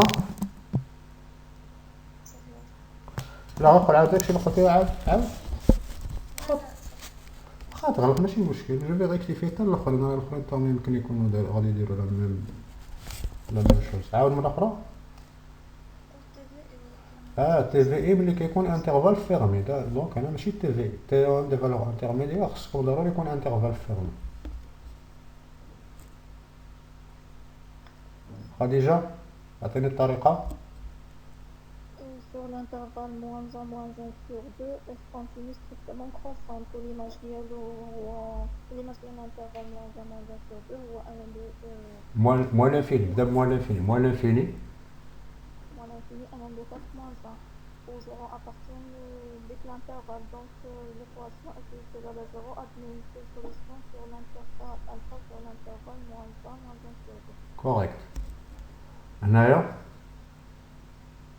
لا غنقول عاود داكشي اللي قلتيه عاود خاطر غلط ماشي مشكل. جو في ريكتيفي حتى الاخرين حتى يمكن يكونوا غادي يديروا لا ميم شوز. عاود مرة أخرى. تي في اي ملي كيكون انترفال فيرمي. دونك هنا ماشي تي في اي تي او ام دي فالور انترميديير خصو ضروري يكون انترفال فيرمي. خديجة عطيني الطريقة. Sur l'intervalle moins 1 sur 2, f continue strictement croissante. Pour l'image de l'intervalle moins 1 sur 2 هو un de موان لانفيني. بدا بموان لانفيني. موان لانفيني moins l'infini, un de 4 moins 1. Où 0 appartient dès que l'intervalle. Donc l'équation f égale à 0 admet une seule solution sur l'intervalle alpha sur l'intervalle moins 1 sur 2. كوريكت. هنايا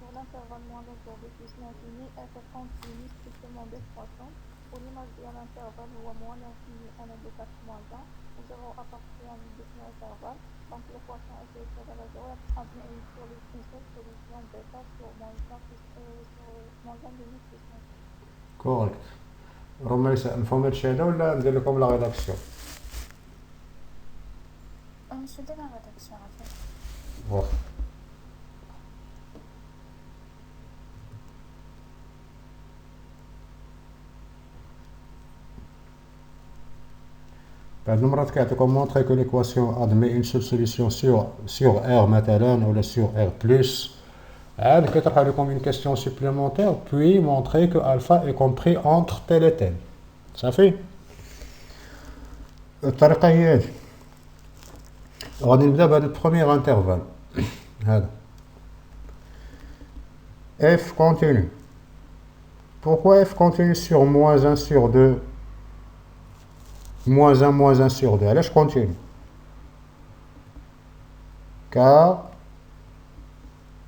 Pour l'intervalle moins 1 sur 2 plus l'infini, f continue strictement décroissante. Pour l'image de l'intervalle هو moins l'infini, 1 de 4 moins 1. Où 0 appartient à l'intervalle. Donc l'équation f égale à 0 admet une seule solution bêta sur moins 1 plus sur moins 1 demi plus 1. كوريكت. رميسة نفهم هادشي هذا ولا ندير لكم لا ريداكسيون؟ On se donne la rédaction en fait. واخا. بعد المرات كيعطيكم مونطري كو ليكواسيون ادمي اون سول سوليسيون sur R مثلا ولا sur R plus. عاد كيطرح لكم اون كيستيون سوبليمونتير puis montrer que alpha est compris entre tel et tel. صافي. الطريقة هي هادي. غادي نبدا بهذا البروميير انترفال هذا f continue. Pourquoi f continue sur moins 1 sur 2 moins 1 sur 2 علاش continue؟ car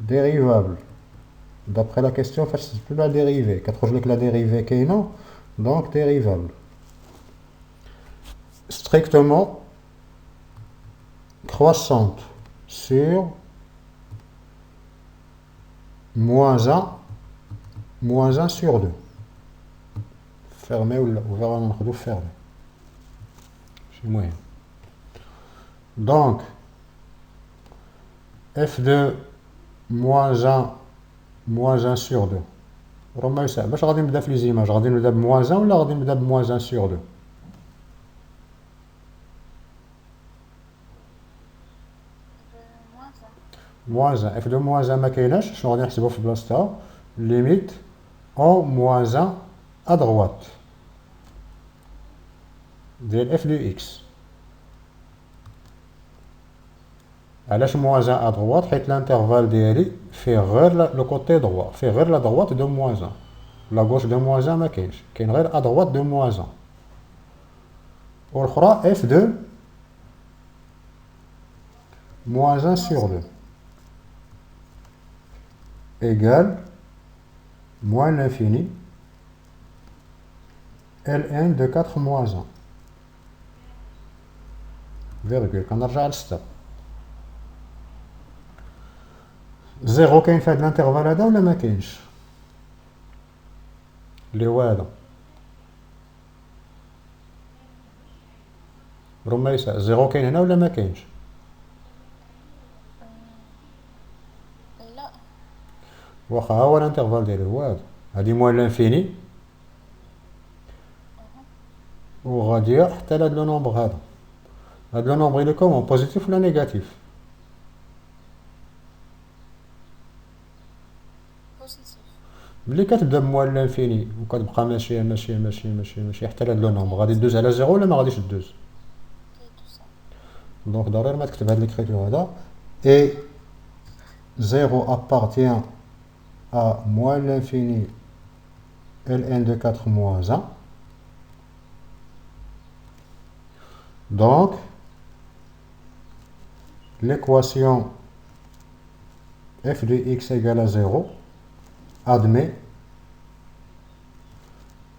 dérivable d'après la question فاش تحسب لا dérivée كتخرج لك لا dérivée كاينه donc dérivable strictement croissante sur moins 1 sur 2 fermé ou ouvert on ناخذو fermé شي مهم. donc f de moins 1 sur 2 راه يساعد. باش غادي نبدا في لي زيماج؟ غادي نبدا بموان 1 ولا غادي نبدا بموان 1 sur 2؟ Moins 1. moins 1 f de moins 1 ما كايناش. شنو غادي نحسبو في بلاصتها؟ limite en moins 1 à droite ديال f de x. علاش moins 1 à droite؟ حيت الانترفال ديالي فيه غير لو كوتي droit، فيه غير لا droite de moins 1. لا gauche de moins 1 ما كاينش، كاين غير à droite de moins 1. والاخرى f de moins 1 sur 2. égale moins l'infini ln de 4 moins 1. Virgule. كنرجع للستة. زيرو كاين في هذا الانترفال هذا ولا ما كاينش؟ اللي هو هذا. رميسة زيرو كاين هنا ولا ما كاينش؟ لا. واخا ها هو الانترفال ديالو هو هذا. هادي موان لانفيني وغادية حتى لهاد لو نومبر هذا. هاد لو نومبر إلي كومون بوزيتيف ولا نيجاتيف؟ بوزيتيف. ملي كتبدا بموان لانفيني وكتبقى ماشي حتى لهاد لو نومبر غادي دوز على زيرو ولا ما غاديش دوز؟ دونك ضروري ما تكتب هاد ليكريتور هذا. اي زيرو appartient à moins l'infini ln de 4 moins 1. Donc, l'équation f de x égale à 0 admet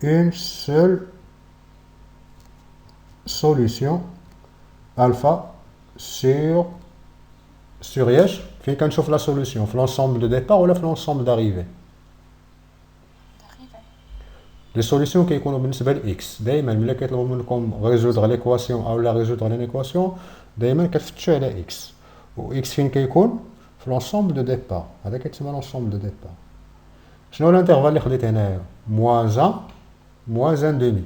une seule solution alpha sur ياش فين كنشوف لا سوليسيون في l'ensemble de départ ولا في l'ensemble d'arrivée. لي سوليسيون كيكونوا بالنسبه لاكس دائما ملي كيطلبوا منكم ريزودر ليكواسيون او لا ريزودر لين ايكواسيون دائما كتفتشوا على اكس و اكس فين كيكون في لونسومبل دو ديبار. هذا كيتسمى لونسومبل دو ديبار. شنو الانترفال اللي خديت هنايا؟ موان 1 موان 1 دومي.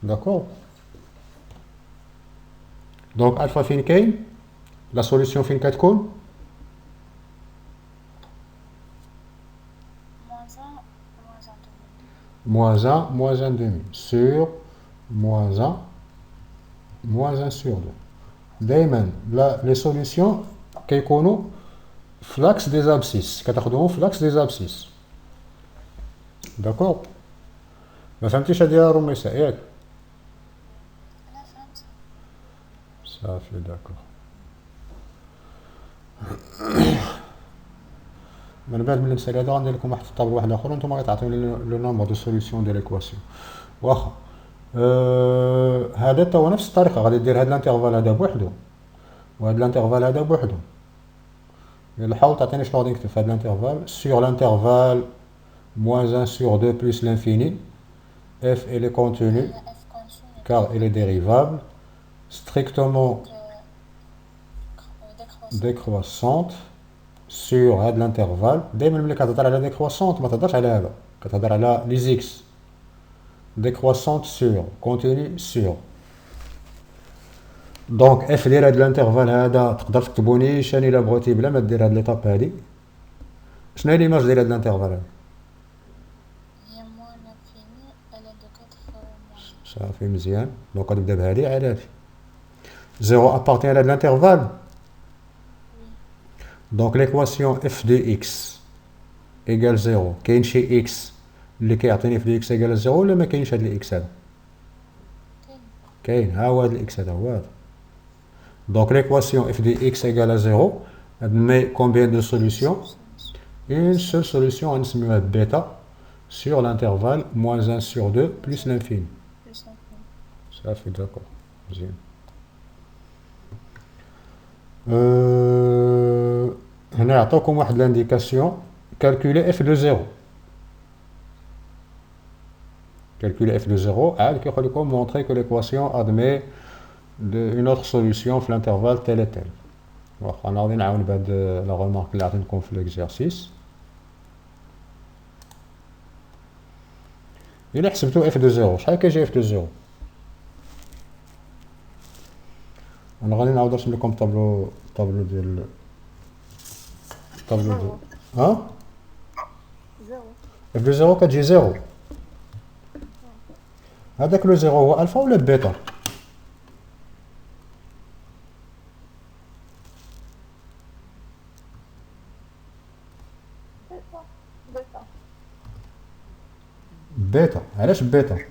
داكور. دونك الفا فين كاين؟ لا سوليسيون فين كتكون؟ moins 1, moins 1 demi, sur moins 1, moins 1 sur 2. دائما les solutions كيكونوا في l'axe des abscisses. كتاخدوهم في l'axe des abscisses. داكور؟ ما فهمتيش هادي يا رميسة ياك؟ أنا فهمت. صافي داكور. من بعد من المثال هذا غندير لكم واحد الطابلو واحد اخر وانتم غتعطيوني لو نومبر دو سوليسيون ديال ليكواسيون. واخا هذا تا هو نفس الطريقه غادي دير هاد الانترفال هذا بوحدو وهاد الانترفال هذا بوحدو. الا حاول تعطيني شنو غادي نكتب في هاد الانترفال سور الانترفال moins 1 sur 2 plus l'infini f elle est contenue car elle est dérivable strictement décroissante sur هاد الانترفال. دائما ملي كتهضر على ديكرواسونت ما تهضرش على هذا كتهضر على لي زيكس. ديكرواسونت سور كونتيني سور. دونك اف ديال هاد الانترفال هذا تقدر تكتبو نيشان الا بغيتي بلا ما دير هاد ليطاب هادي. شنو هي ليماج ديال هاد الانترفال هذا؟ هي موان لانفيني ln de 4 moins 1. صافي مزيان. دونك غنبدا بهادي على هادي. زيرو ابارتين على هاد الانترفال. Donc l'équation f de x égale 0 كاين شي x اللي كيعطيني f de x égale 0 ولا ما كاينش هاد الاكس هذا؟ كاين ها هو هاد الاكس هذا هو هذا. Donc l'équation f de x égale 0 admet combien de solutions? Une seule solution غنسميوها بيتا sur l'intervalle moins 1 sur 2 plus l'infini. صافي داكور مزيان. هنا يعطوكم واحد لانديكاسيون كالكولي اف دو زيرو. كالكولي اف دو زيرو عاد كيقول لكم مونطري كو ليكواسيون ادمي اون اوتر سوليسيون في الانترفال تيل تيل. واخا انا غادي نعاون بهاد لا غومارك اللي عطيتكم في ليكزارسيس. الا حسبتو اف دو زيرو شحال كيجي اف دو زيرو؟ انا غادي نعاود نرسم لكم طابلو ديال طابلو ديال ها زيرو. اف دو زيرو كتجي زيرو. هذاك لو زيرو هو الفا ولا بيتا؟ بيتا. بيتا. علاش بيتا؟ زيرو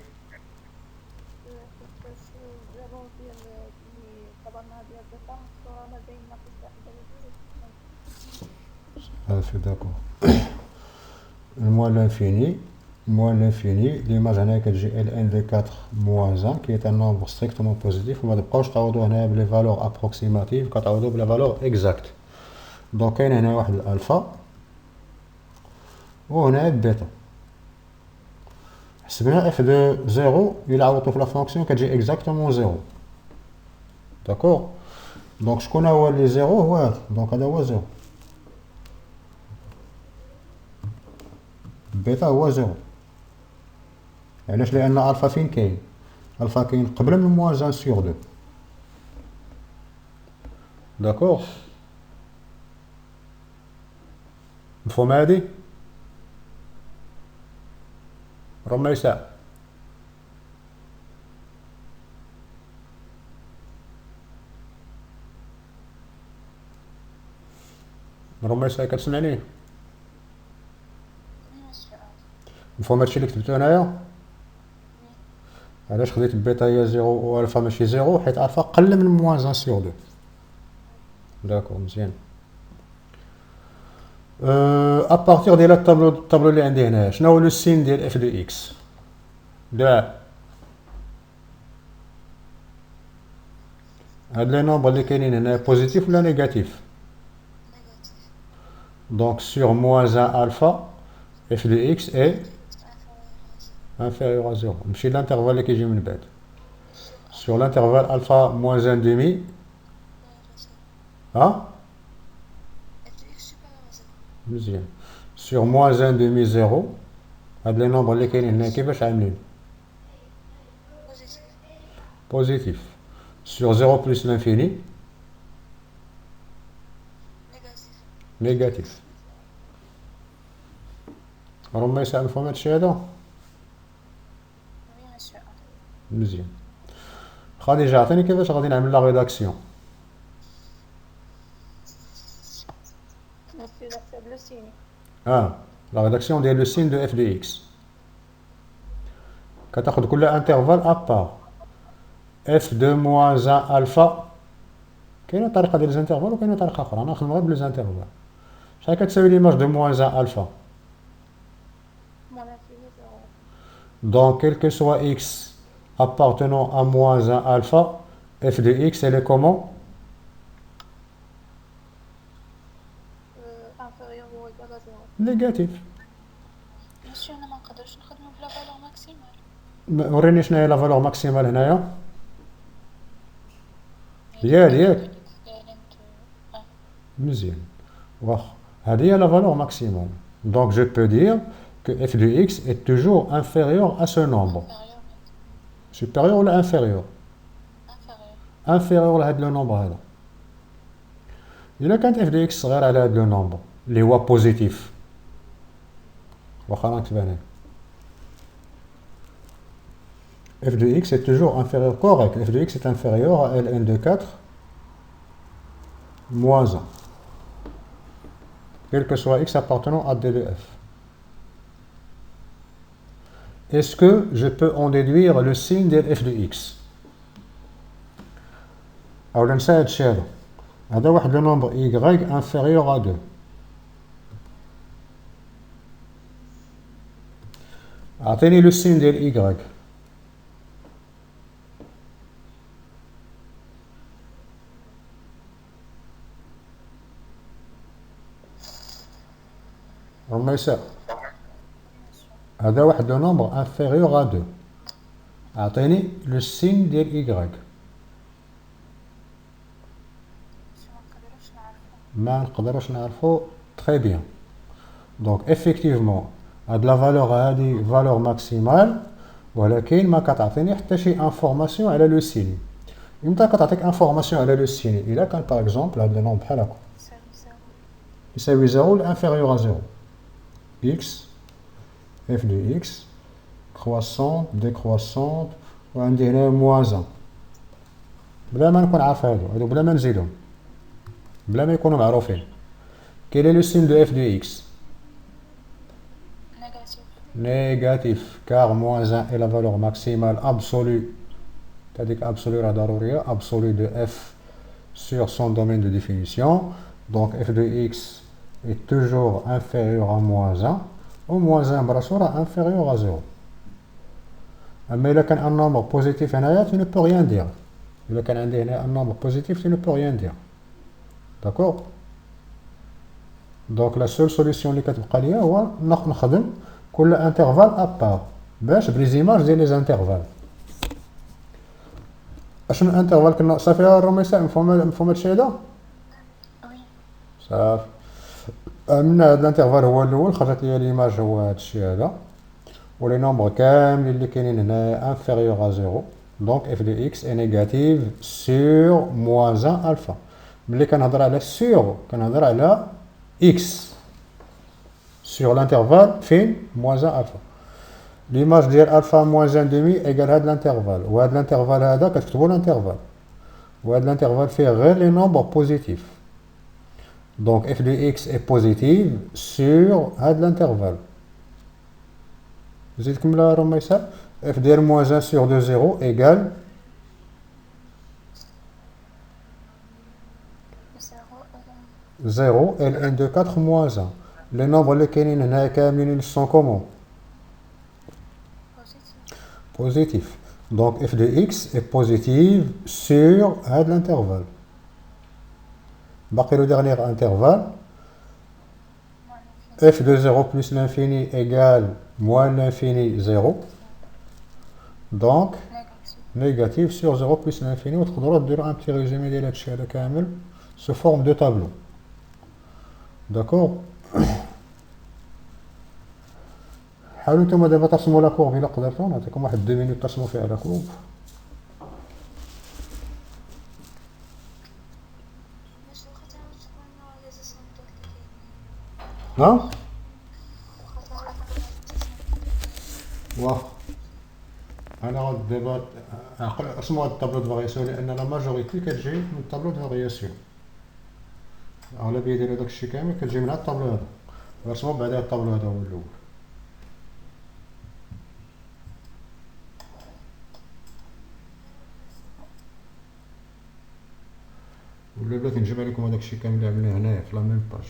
ديال اللي طبعنا ديال بيتا صورة ما بين ناقص واحد على زيرو. صافي داكور. موان لانفيني ليماج هنايا كتجي ln de 4 moins 1 qui est un nombre strictement positif. وما تبقاوش تعوضوا هنايا بلي فالور ابروكسيماتيف، كتعوضوا بلي فالور اكزاكت. دونك كاين هنا واحد الالفا وهنا بيتا. حسبنا اف دو زيرو الى عوضتو في لا فونكسيون كتجي اكزاكتومون زيرو. داكور. دونك شكون هو اللي زيرو؟ هو هذا. دونك هذا هو زيرو. بيتا هو زيرو. علاش؟ لان الفا فين كاين؟ الفا كاين قبل من موازان سيغ دو. داكور. مفهوم هادي؟ رميسة رميسة كتسمعني؟ مفهوم هادشي اللي كتبتو هنايا؟ علاش خديت بيتا هي زيرو و الفا ماشي زيرو؟ حيت الفا قل من موازان سيغ دو. داكور مزيان. ابارتيغ ديال الطابلو اللي عندي هنايا شنو هو لو سين ديال اف دو اكس؟ لا هاد لي نومبر اللي كاينين هنا بوزيتيف ولا نيجاتيف؟ دونك سور موان ان الفا اف دو اكس اي انفيريور ا زيرو. ماشي الانترفال اللي كيجي من بعد. سور الانترفال الفا موان ان دومي ها مزيان. سور موان ان دومي زيرو. هاد لي نومبر اللي كاينين هنا كيفاش عاملين؟ بوزيتيف. سور زيرو بلس لانفيني نيجاتيف. راهم ما يساعد نفهم هادشي هذا؟ مزيان. خديجة عطيني كيفاش غادي نعمل لا ريداكسيون. لا ريداكسيون ديال لو سين دو اف دو اكس. كتاخد كل انترفال ابار. اف دو موان ان الفا. كاينه طريقه ديال ليزانترفال وكاينه طريقه اخرى. انا نخدم غير بليزانترفال. شحال كتساوي ليماج دو موان ان الفا؟ Donc, quel que soit x appartenant à moins 1 alpha, f de x, elle est comment? Inférieur ou égal à 0. Négatif. Monsieur, أنا ما نقدرش نخدمو بلا فالور ماكسيمال. وريني شنو هي لا فالور ماكسيمال هنايا. ياك مزيان. واخا هذه هي لا فالور ماكسيمال. Donc, je peux dire que f de x est toujours inférieur à ce nombre. Supérieur ou inférieur? Inférieur لهاد لو نومبر هذا. إلا كانت f de x صغير على هاد لو نومبر اللي هو بوزيتيف. واخا نكتب هنا. f de x est toujours inférieur, correct. f de x est inférieur à ln de 4 moins 1. Quel que soit x appartenant à d de f. Est-ce que je peux en déduire le signe de f de x? أولا نسى هادشي هذا. هذا واحد لو نومبر y inférieur à 2. أعطيني لو سين ديال y. رميسة. هذا واحد لو نومبر انفيريور ا 2. اعطيني لو سين ديال ايكغيك. ما نقدروش نعرفو. تري بيان. دونك افيكتيفمون هاد لا فالور هادي فالور ماكسيمال ولكن ما كتعطيني حتى شي انفورماسيون على لو سين. امتى كتعطيك انفورماسيون على لو سين؟ الا كان باغ اكزومبل هاد لو نومبر بحال هكا يساوي 0 ولا انفيريور ا 0. x f de x croissante décroissante وعندي هنا موان 1 بلا ما نكون عارف هادو بلا ما نزيدهم بلا ما يكونوا معروفين. كاين لو سين دو اف دو اكس نيجاتيف كار موان 1 est la valeur maximale absolue. تاديك absolue راه ضروريه. absolue de f sur son domaine de définition. donc f de x est toujours inférieur à moins 1, ou moins 1 براسو راه inférieur à 0. أما إلا كان un nombre positif هنايا tu ne peux rien dire. إلا كان عندي هنا un nombre positif tu ne peux rien dire. D'accord. Donc la seule solution اللي كتبقى ليا هو نخدم كل intervalle à part باش بليزيماج ديال لي انترفال. اشنو الانترفال كنا صافي الرميساء مفهوم هادشي هذا وي صافي. من هاد الانترفال هو الاول خرجت لي ليماج هو هادشي هذا ولي نومبر كاملين اللي كاينين هنا انفيريور ا 0 دونك اف دو اكس اي نيجاتيف سور موان 1 الفا. ملي كنهضر على سور كنهضر على اكس سور الانترفال فين موان 1 الفا. ليماج ديال الفا موان 1 دومي ايكال هاد الانترفال وهاد الانترفال هذا كتكتبو الانترفال وهاد الانترفال فيه غير لي نومبر بوزيتيف. دونك اف دو اكس اي بوزيتيف سور هاد الانترفال. زيد كملها رميسة. اف ديال موان 1 سور دو 0 ايكال 0 ال ان دو 4 موان 1. لي نومبر اللي كاينين هنا كاملين سون كومون positif. Donc f de x est positive sur l'intervalle. Le dernier intervalle, f de 0 plus l'infini égale moins l'infini 0. Donc négatif sur 0 plus l'infini. On va un petit résumé de la chaîne kamel sous forme de tableau. D'accord. حاولوا نتوما دابا ترسموا لا كورب الا قدرتوا نعطيكم واحد 2 مينوت ترسموا فيها لا كورب. ها واه انا غاد دابا رسموا هاد الطابلو دو فارياسيون لان لا ماجوريتي كتجي من الطابلو دو فارياسيون. الاغلبيه ديال هذاك الشيء كامل كتجي من هاد الطابلو هذا. رسموا بعدا هاد الطابلو هذا هو الاول. ولا بغيت نجيب عليكم هذاك الشيء كامل اللي عملناه هنايا في لا ميم باج.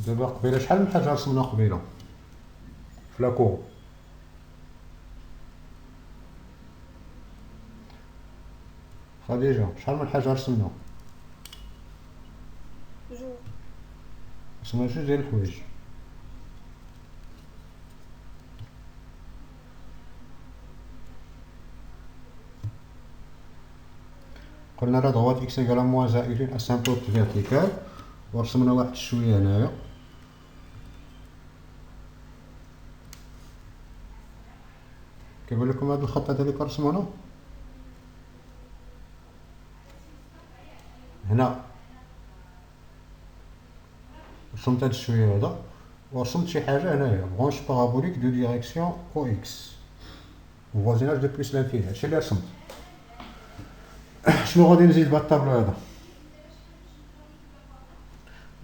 دابا قبيله شحال من حاجه رسمنا قبيله في لا كور. خديجه شحال من حاجه رسمنا؟ رسمنا جوج ديال الحوايج. قلنا لا droite x égale à moins زائرين asymptote vertical ورسمنا واحد شويه هنايا. كيبان لكم هذا الخط هذا اللي كنرسمو هنا رسمت هاد الشويه هذا ورسمت شي حاجه هنايا برونش بارابوليك دو ديريكسيون او اكس وفوازيناج دو بلس لانفيني. هادشي اللي رسمت. شنو غادي نزيد بهاد الطابلو هذا؟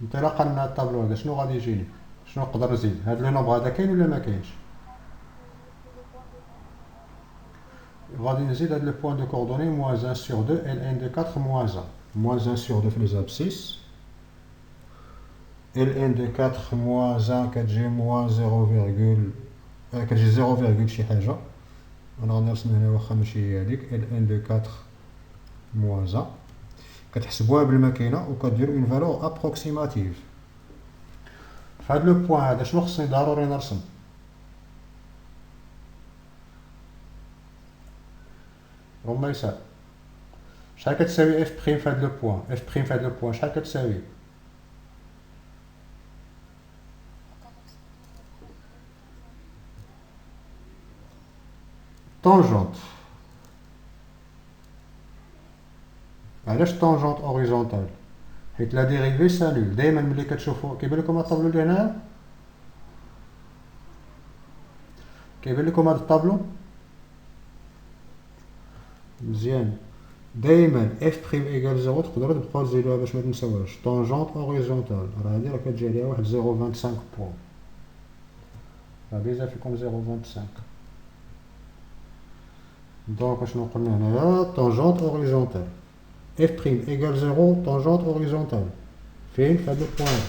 انطلاقا من هاد الطابلو هذا شنو غادي يجيني؟ شنو نقدر نزيد؟ هاد لو نومبر هذا كاين ولا ما كاينش؟ غادي نزيد هاد لو بوين دو كوردوني موان 1 سور 2 ال ان دو 4 موان 1 موان 1 سور 2 في لي زابسيس ال ان دو 4 موان 1 كتجي موان 0 كتجي 0 شي حاجه. انا غادي نرسم هنا واخا ماشي هي هذيك ال ان دو 4 موان 1 كتحسبوها بالماكينه وكديروا اون فالور ابروكسيماتيف. فهاد لو بوين هذا شنو خصني ضروري نرسم؟ رميسة شحال كتساوي اف بريم فهاد لو بوين؟ اف بريم فهاد لو بوين شحال كتساوي؟ طونجونت. علاش طونجونت اوريزونتال؟ حيت لا ديريفي سالول. دايما ملي كتشوفو كيبان لكم هاد الطابلو اللي هنايا؟ كيبان لكم هاد الطابلو مزيان؟ دايما اف بريم ايكال 0 تقدروا تبقاو تزيدوها باش ما تنساوهاش. طونجونت اوريزونتال راه هادي راه كتجي عليها واحد 0.25 بوان. راه ديجا فيكم 0.25. دونك اشنو قلنا هنايا طونجونت اوريزونتال اف بريم ايكال 0 طونجونت اوريزونتال فين في هاد البوان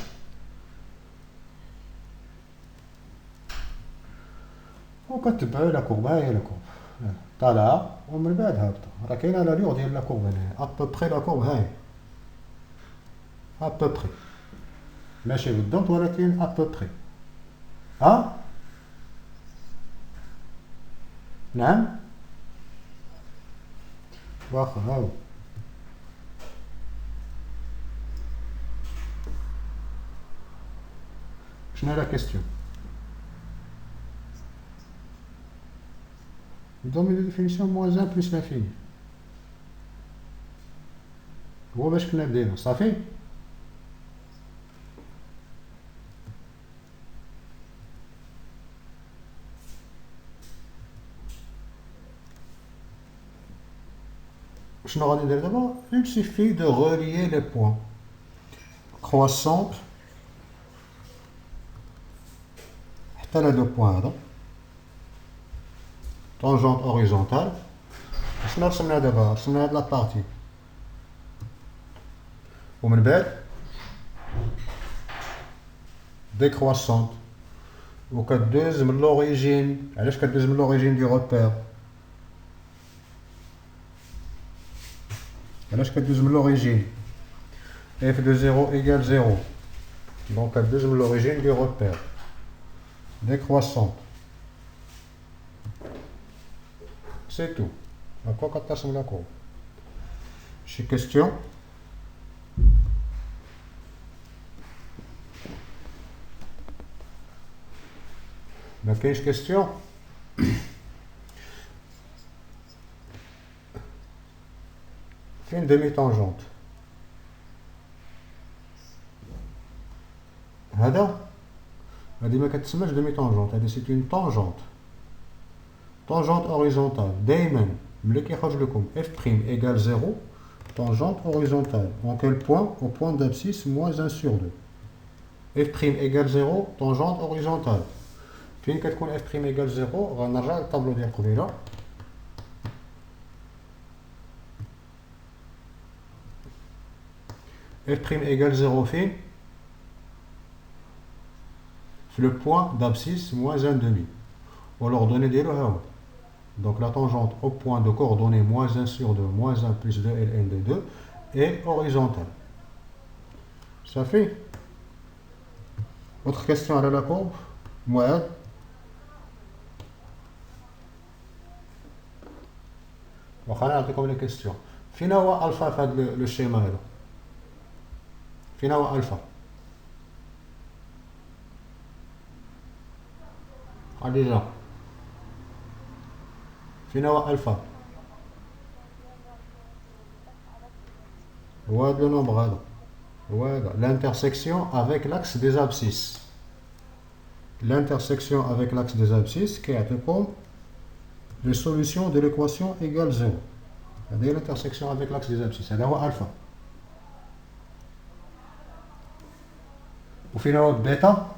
وكتبعوا لا كورب. ها هي لا كورب طالعه ومن بعد هابطه. راه كاينه لا لور ديال لا كورب هنايا ابوبخي لا كورب. ها هي ابوبخي ماشي بالضبط ولكن ابوبخي. ها نعم واخا هاو شنو لا كيستيون domaine de définition moins 1 plus l'infini هو باش كنا بدينا صافي. شنو غادي ندير دابا؟ il suffit de relier les points croissante حتى لهاد البوان هذا tangente horizontale. شنو رسمنا دابا؟ رسمنا هاد لابارتي ومن بعد décroissante وكدوز من لوريجين. علاش كدوز من لوريجين دي روبير؟ علاش كدوز من لوريجين؟ f de 0 égale 0 donc كدوز من لوريجين دي روبير décroissante. C'est tout. À quoi كترسم لا كورب؟ شي كيستيون؟ ما كاينش كيستيون؟ فين ديمي طونجونت؟ هادي ما كتسماش ديمي طونجونت، هادي سي اون طونجونت. طونجونت هوريزونتال دايما ملي كيخرج لكم اف بريم ايكال 0 طونجونت هوريزونتال اون كيل بوان او بوان d'abscisse moins 1 sur 2 اف بريم ايكال 0 طونجونت هوريزونتال. فين كتكون اف بريم ايكال 0 غنرجع للطابلو ديال قبيله اف بريم ايكال 0 فين في لو بوان d'abscisse moins 1 demi والordonnée ديالو ها هو. Donc la tangente au point de coordonnée moins 1 sur 2, moins 1 plus 2 ln de 2 est horizontale. Ça fait. Autre question à la courbe? Mouad? On va regarder comme les questions. Finalement, alpha fait le schéma là. Finalement, alpha. Allez là. فين هو الفا؟ هو هذا لو نومبر هذا هو هذا l'intersection avec l'axe des abscisses. L'intersection avec l'axe des abscisses كيعطيكم les solutions de l'équation égale 0. هذه هي l'intersection avec l'axe des abscisses. هذا هو الفا. وفين هو بيتا؟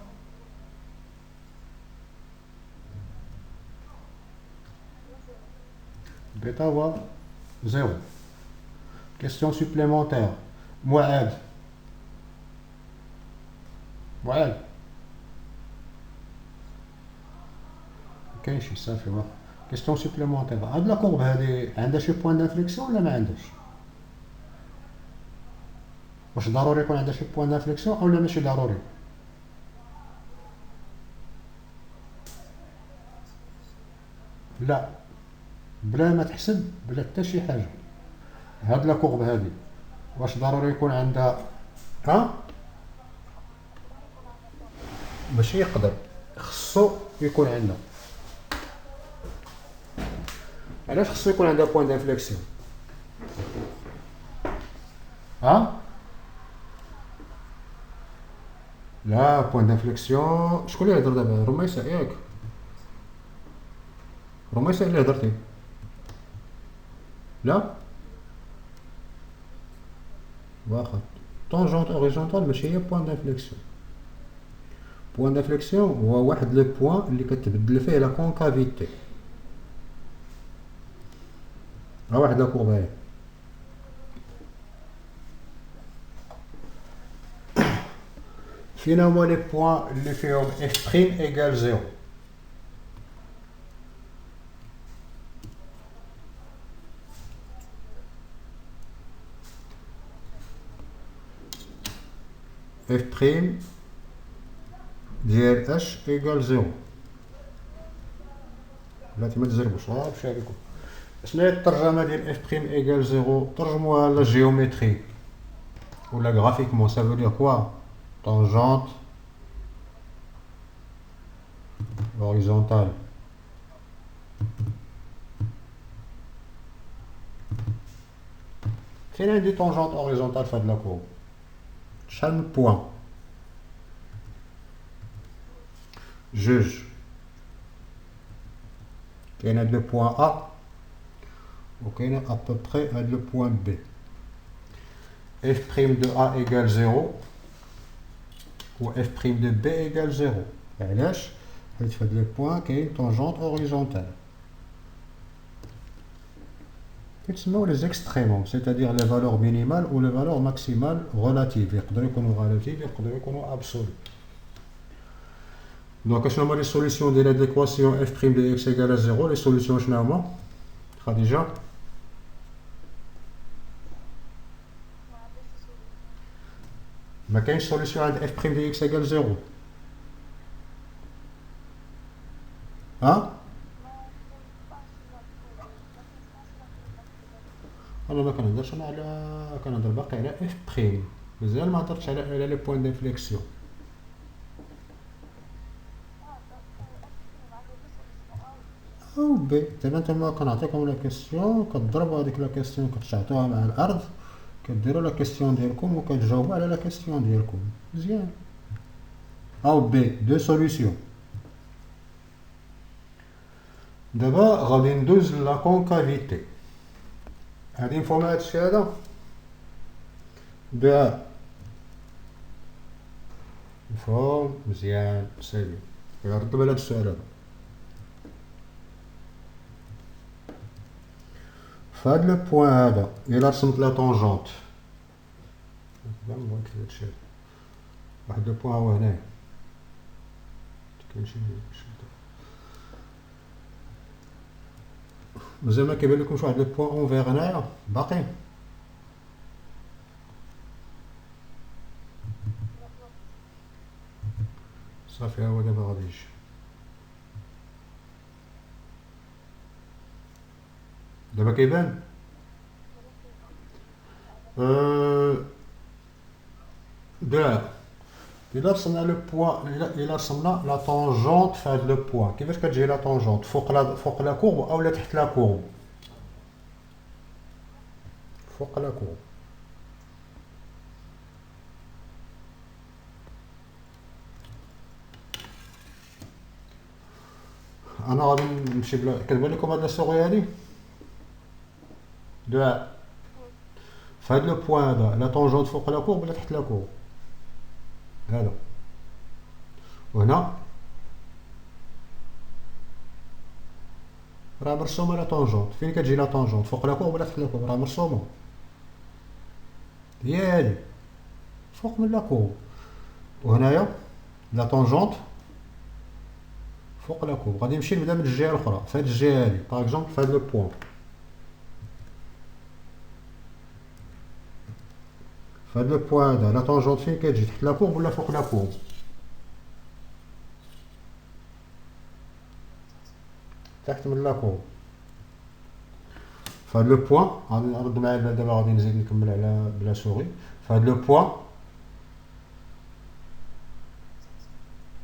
بيتا هو 0. Question supplémentaire. Mouad. كاين شي صافي واخا. Question supplémentaire. هاد لا كورب هادي عندها شي بوان دانفليكسيون ولا ما عندهاش؟ واش ضروري يكون عندها شي بوان دانفليكسيون ولا ماشي ضروري؟ لا بلا ما تحسب بلا حتى شي حاجه. هاد لا كورب هادي واش ضروري يكون عندها ها؟ ماشي يقدر، خصو يكون عندها. علاش خصو يكون عندها بوين دانفليكسيون؟ ها؟ لا بوين دانفليكسيون شكون اللي هضر دابا؟ رميسة ياك؟ رميسة اللي هضرتي؟ لا واخا طونجونت اوريزونتال ماشي هي بوين دانفليكسيون. بوين دانفليكسيون هو واحد لو بوين اللي كتبدل فيه لا كونكافيتي. واحد لا كورب هاي. فينا هما لي بوان اللي فيهم اف بريم ايكال زيرو. اف بريم ديال اش ايكال زيرو. بلاتي ما تزربوش باش عليكم. شنو هي الترجمه ديال اف بريم ايكال زيرو؟ ترجموها لا جيومتري ولا graphiquement, ça veut dire quoi? Tangente horizontale فين عندي tangente horizontale في هاد لا كورب؟ شحال من بوان؟ جوج. كاين هاد لو بوان A وكاين ابوبخي هاد لو بوان B. f' de A égale 0 ou f' de B égale 0. علاش؟ حيت في هاد لي بوان كاين tangente horizontale كيتسموا لي زيكستريموم، c'est-à-dire les valeurs minimales ou les valeurs maximales relatives. يقدروا يكونوا relatives يقدروا يكونوا absolues. دونك شنو هما لي سوليسيون ديال هاد ليكواسيون f' de x égale 0؟ لي سوليسيون شنو هما؟ خديجة؟ ما كاينش سوليسيون عند f' de x égale 0. ها؟ انا ما كنهضرش انا على كنهضر باقي على f'، مازال ما هضرتش على لي بوين دانفليكسيون. او بي دابا نتوما كنعطيكم لا كيسيون كتضربوا هذيك لا كيسيون كتعطوها مع الارض كديروا لا كيسيون ديالكم وكتجاوبوا على لا كيسيون ديالكم مزيان. او بي دو سوليسيون. دابا غادي ندوز لا كونكافيتي. غادي نفهمو هادشي هذا بها مفهوم مزيان سالي. رد على هاد السؤال هذا. فهاد لو بوين هذا الا رسمت لا طونجونت واحد لو بوين هو هنايا كاين شي مازال ما كيبان لكمش واحد لو بوين اونفير هنايا باقي؟ صافي هو دابا غادي يجي. دابا كيبان؟ بلا الا رسمنا لو بوين الا رسمنا لا طونجونت في هاد لو بوين كيفاش كتجي لا طونجونت؟ فوق لا كورب اولا تحت لا كورب؟ فوق لا كورب. انا غادي نمشي بلا كتبان لكم هاد لا سوغي هادي دابا في هاد لو بوين هذا لا طونجونت فوق لا كورب ولا تحت لا كورب؟ هذا وهنا راه مرسومه لا طونجونت. فين كتجي لا طونجونت؟ فوق لا كورب ولا تحت لا كورب؟ راه مرسومه هي هادي فوق من لا كورب. وهنايا لا طونجونت فوق لا كورب. غادي نمشي نبدا من الجهه الاخرى في هاد الجهه هادي باغ اكزومبل في هاد لو بوين. فهاد لو بوين هذا لا طونجونت فين كتجي؟ تحت لا كورب ولا فوق لا كورب؟ تحت من لا كورب. فهاد لو بوين غادي نرد معايا دابا غادي نزيد نكمل على بلا سوري. فهاد لو بوين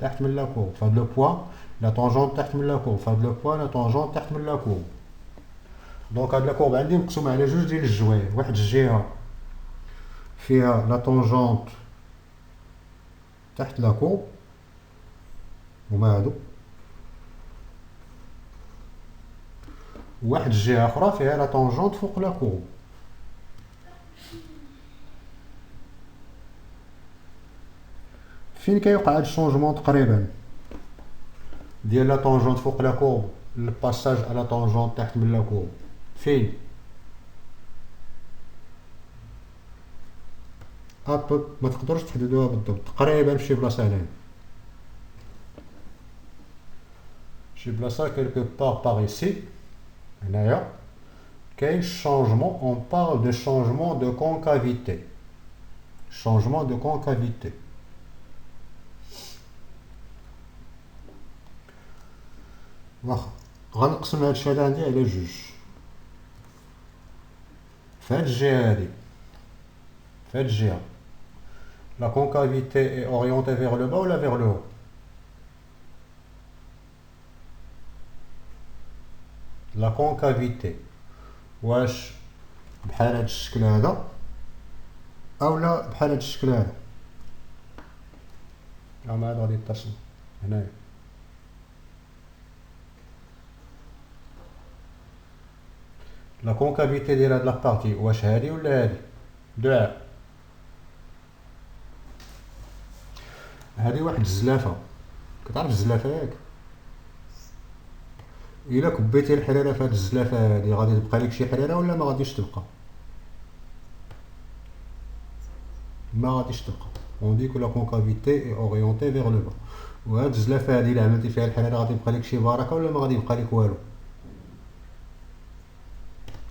تحت من لا كورب. فهاد لو بوين لا طونجونت تحت من لا كورب. فهاد لو بوين لا طونجونت تحت من لا كورب. دونك هاد لا كورب عندي مقسومه على جوج ديال الجواير. واحد الجهه فيها لا طونجونت تحت لا كورب هما هادو، وواحد الجهه اخرى فيها لا طونجونت فوق لا كورب. فين كيوقع هاد الشونجمون تقريبا ديال لا طونجونت فوق لا كورب الباساج على طونجونت تحت من لا كورب؟ فين؟ ما تقدروش تحددوها بالضبط، تقريبا فشي بلاصه هنايا، شي بلاصه كيلكو باغ ايسي هنايا كاين changement. On parle de changement de concavité. Changement de concavité. واخا غنقسم هادشي هذا عندي على جوج. فهاد الجهة هادي، فهاد الجهة la concavité est orientée vers le bas ou la vers le haut؟ La concavité واش بحال هاد الشكل هذا اولا بحال هاد الشكل هذا؟ هما هادو غادي يتصلوا هنايا. لا كونكافيتي ديال هاد لابارتي واش هادي ولا هادي؟ دعاء هادي واحد الزلافة، كتعرف الزلافة ياك؟ إلا كبيتي الحريرة في هاد الزلافة هادي غادي تبقى لك شي حريرة ولا ما غاديش تبقى؟ ما غاديش تبقى. on dit que la concavité est orientée vers le bas. وهاد الزلافة هادي إلا عملتي فيها الحريرة غادي يبقى لك شي بركة ولا ما غادي يبقى لك والو؟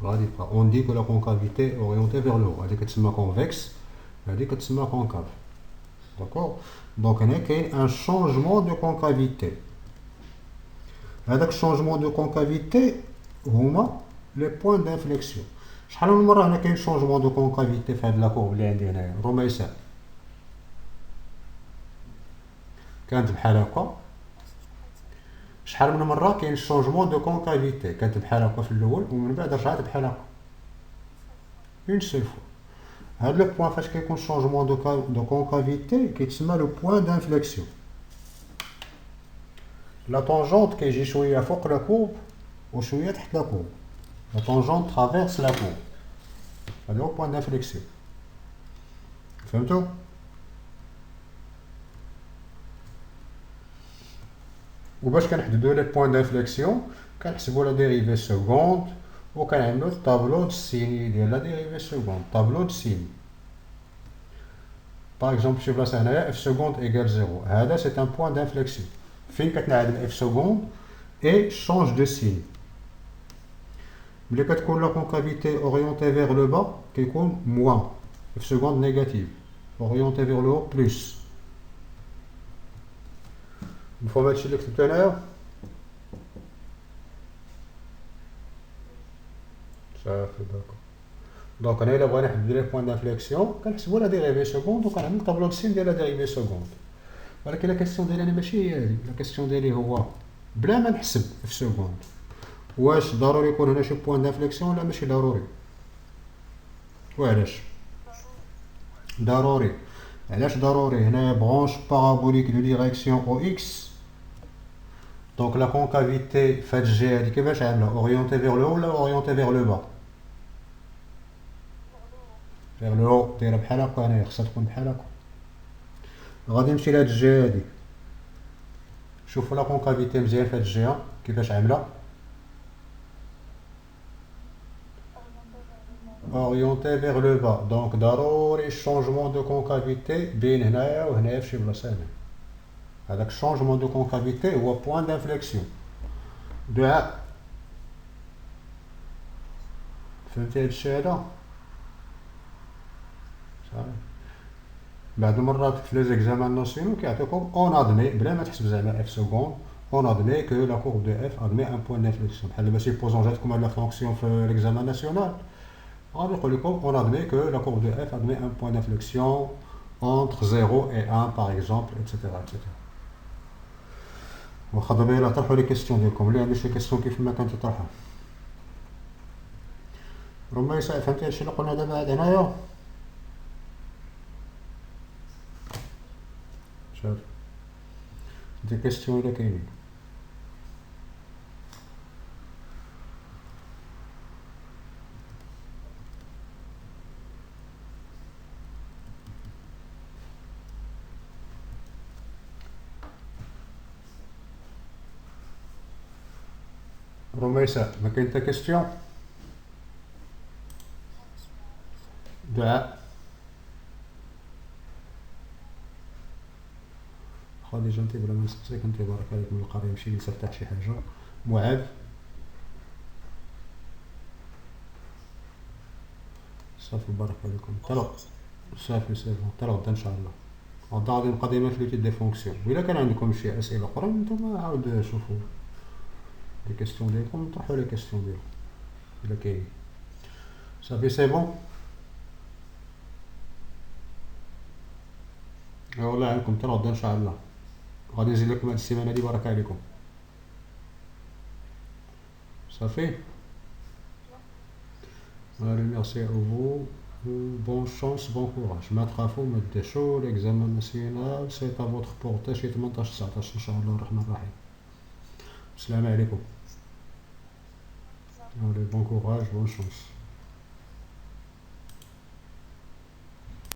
غادي يبقى. on dit que la concavité est orientée vers le haut. هادي كتسمى convexe، هادي كتسمى concave. داكور. دونك هنا كاين ان شونجمون دو كونكافيتي. هذاك الشونجمون دو كونكافيتي هما لي بوين دانفليكسيون. شحال من مره هنا كاين شونجمون دو كونكافيتي في هاد لاكورب اللي عندي هنايا رميسان؟ كانت بحال هكا. شحال من مره كاين شونجمون دو كونكافيتي؟ كانت بحال هكا في الاول ومن بعد رجعت بحال هكا. اون سول فوا. هاد لو بوين فاش كيكون شونجمون دو كونكافيتي كيتسمى لو بوين دانفليكسيون. لا طونجونت كيجي شويه فوق لا كورب وشويه تحت لا كورب. لا طونجونت ترافيرس لا كورب. هذا هو بوين دانفليكسيون. فهمتوا؟ وباش كنحددو لي بوين دانفليكسيون كنحسبو لا ديريفي سكوند وكنعملو الطابلو د السيني ديال لا ديريفي سكوند. طابلو د السيني باغ اكزومبل شي بلاصه هنايا اف سكوند ايكال زيرو، هذا سي ان بوين دانفليكسيون فين كتنعدم اف سكوند اي شونج دو سين. ملي كتكون لا كونكافيتي اورينتي فيغ لو با كيكون موان، اف سكوند نيجاتيف، اورينتي فيغ لو بلوس. مفهوم هادشي اللي كتبتو هنايا؟ صافي داكور. دونك انا الا بغينا نحدد لي بوين دانفليكسيون كنحسبو لا ديريفي سكوند وكنعمل طابلو د سين ديال لا ديريفي سكوند. ولكن لا كيسيون ديالي انا ماشي هي هادي، لا كيسيون ديالي هو بلا ما نحسب في سكوند واش ضروري يكون هنا شي بوين دانفليكسيون ولا ماشي ضروري؟ وعلاش ضروري؟ علاش ضروري؟ هنايا برونش بارابوليك دو ديريكسيون او اكس. دونك لا كونكافيتي فهاد الجهه هادي كيفاش عامله؟ اورينتي فيغ لو ولا اورينتي فيغ لو با؟ فيغ لو. دايره بحال هكا هنايا، خصها تكون بحال هكا. غادي نمشي لهاد الجهه هادي، شوفوا لا كونكافيتي مزيان فهاد الجهه كيفاش عامله. اورينتي فيغ لو با. دونك ضروري شونجمون دو كونكافيتي بين هنايا وهنايا فشي بلاصه هنا. هذاك الشونجمون دو كونكافيتي هو بوين دانفليكسيون. دعاء فهمتي هاد الشي هذا؟ صافي. بعض المرات في لي زيكزامان ناسيونال كيعطيوكم اون ادمي بلا ما تحسب زعما اف سكوند، اون ادمي كو لا كورب دو اف ادمي ان بوين دانفليكسيون. بحال دابا سيبوزون جاتكم هاد لا فونكسيون في ليكزامان ناسيونال غادي يقول لكم اون ادمي كو لا كورب دو اف ادمي ان بوين دانفليكسيون entre 0 et 1 par exemple, etc. etc. واخا دابا يلا طرحوا لي كيسيون ديالكم، اللي عنده شي كيسيون كيف ما كانت يطرحها. رميسة فهمتي هادشي اللي قلنا دابا هاد هنايا؟ شوف دي كيسيون اللي كاينين. رميسة ما كاين حتى كيسيون؟ دعاء واخا ديجا انت بلا ما نسقسيك انت بارك عليك من القريه ماشي جلسه تحت شي حاجه. معاذ صافي بارك عليكم. صافي سي بون حتى غدا ان شاء الله. غدا غادي نبقى ديما في لوتي دي فونكسيون، وإلا كان عندكم شي اسئله اخرى نتوما عاود شوفوا لي كيستيون ديالكم طرحوا لي كيستيون ديالكم إلا كاين. صافي سي بون. والله يعاونكم حتى غدا ان شاء الله. غادي نزيد لكم هاد السيمانه هادي بارك عليكم. صافي. Allez, merci à vous. Bonne chance, bon courage. ما تخافوا ما تدهشوا. l'examen national c'est à votre portée شي 18 19 ان شاء الله الرحمن الرحيم. السلام عليكم. Allez, bon courage, bonne chance.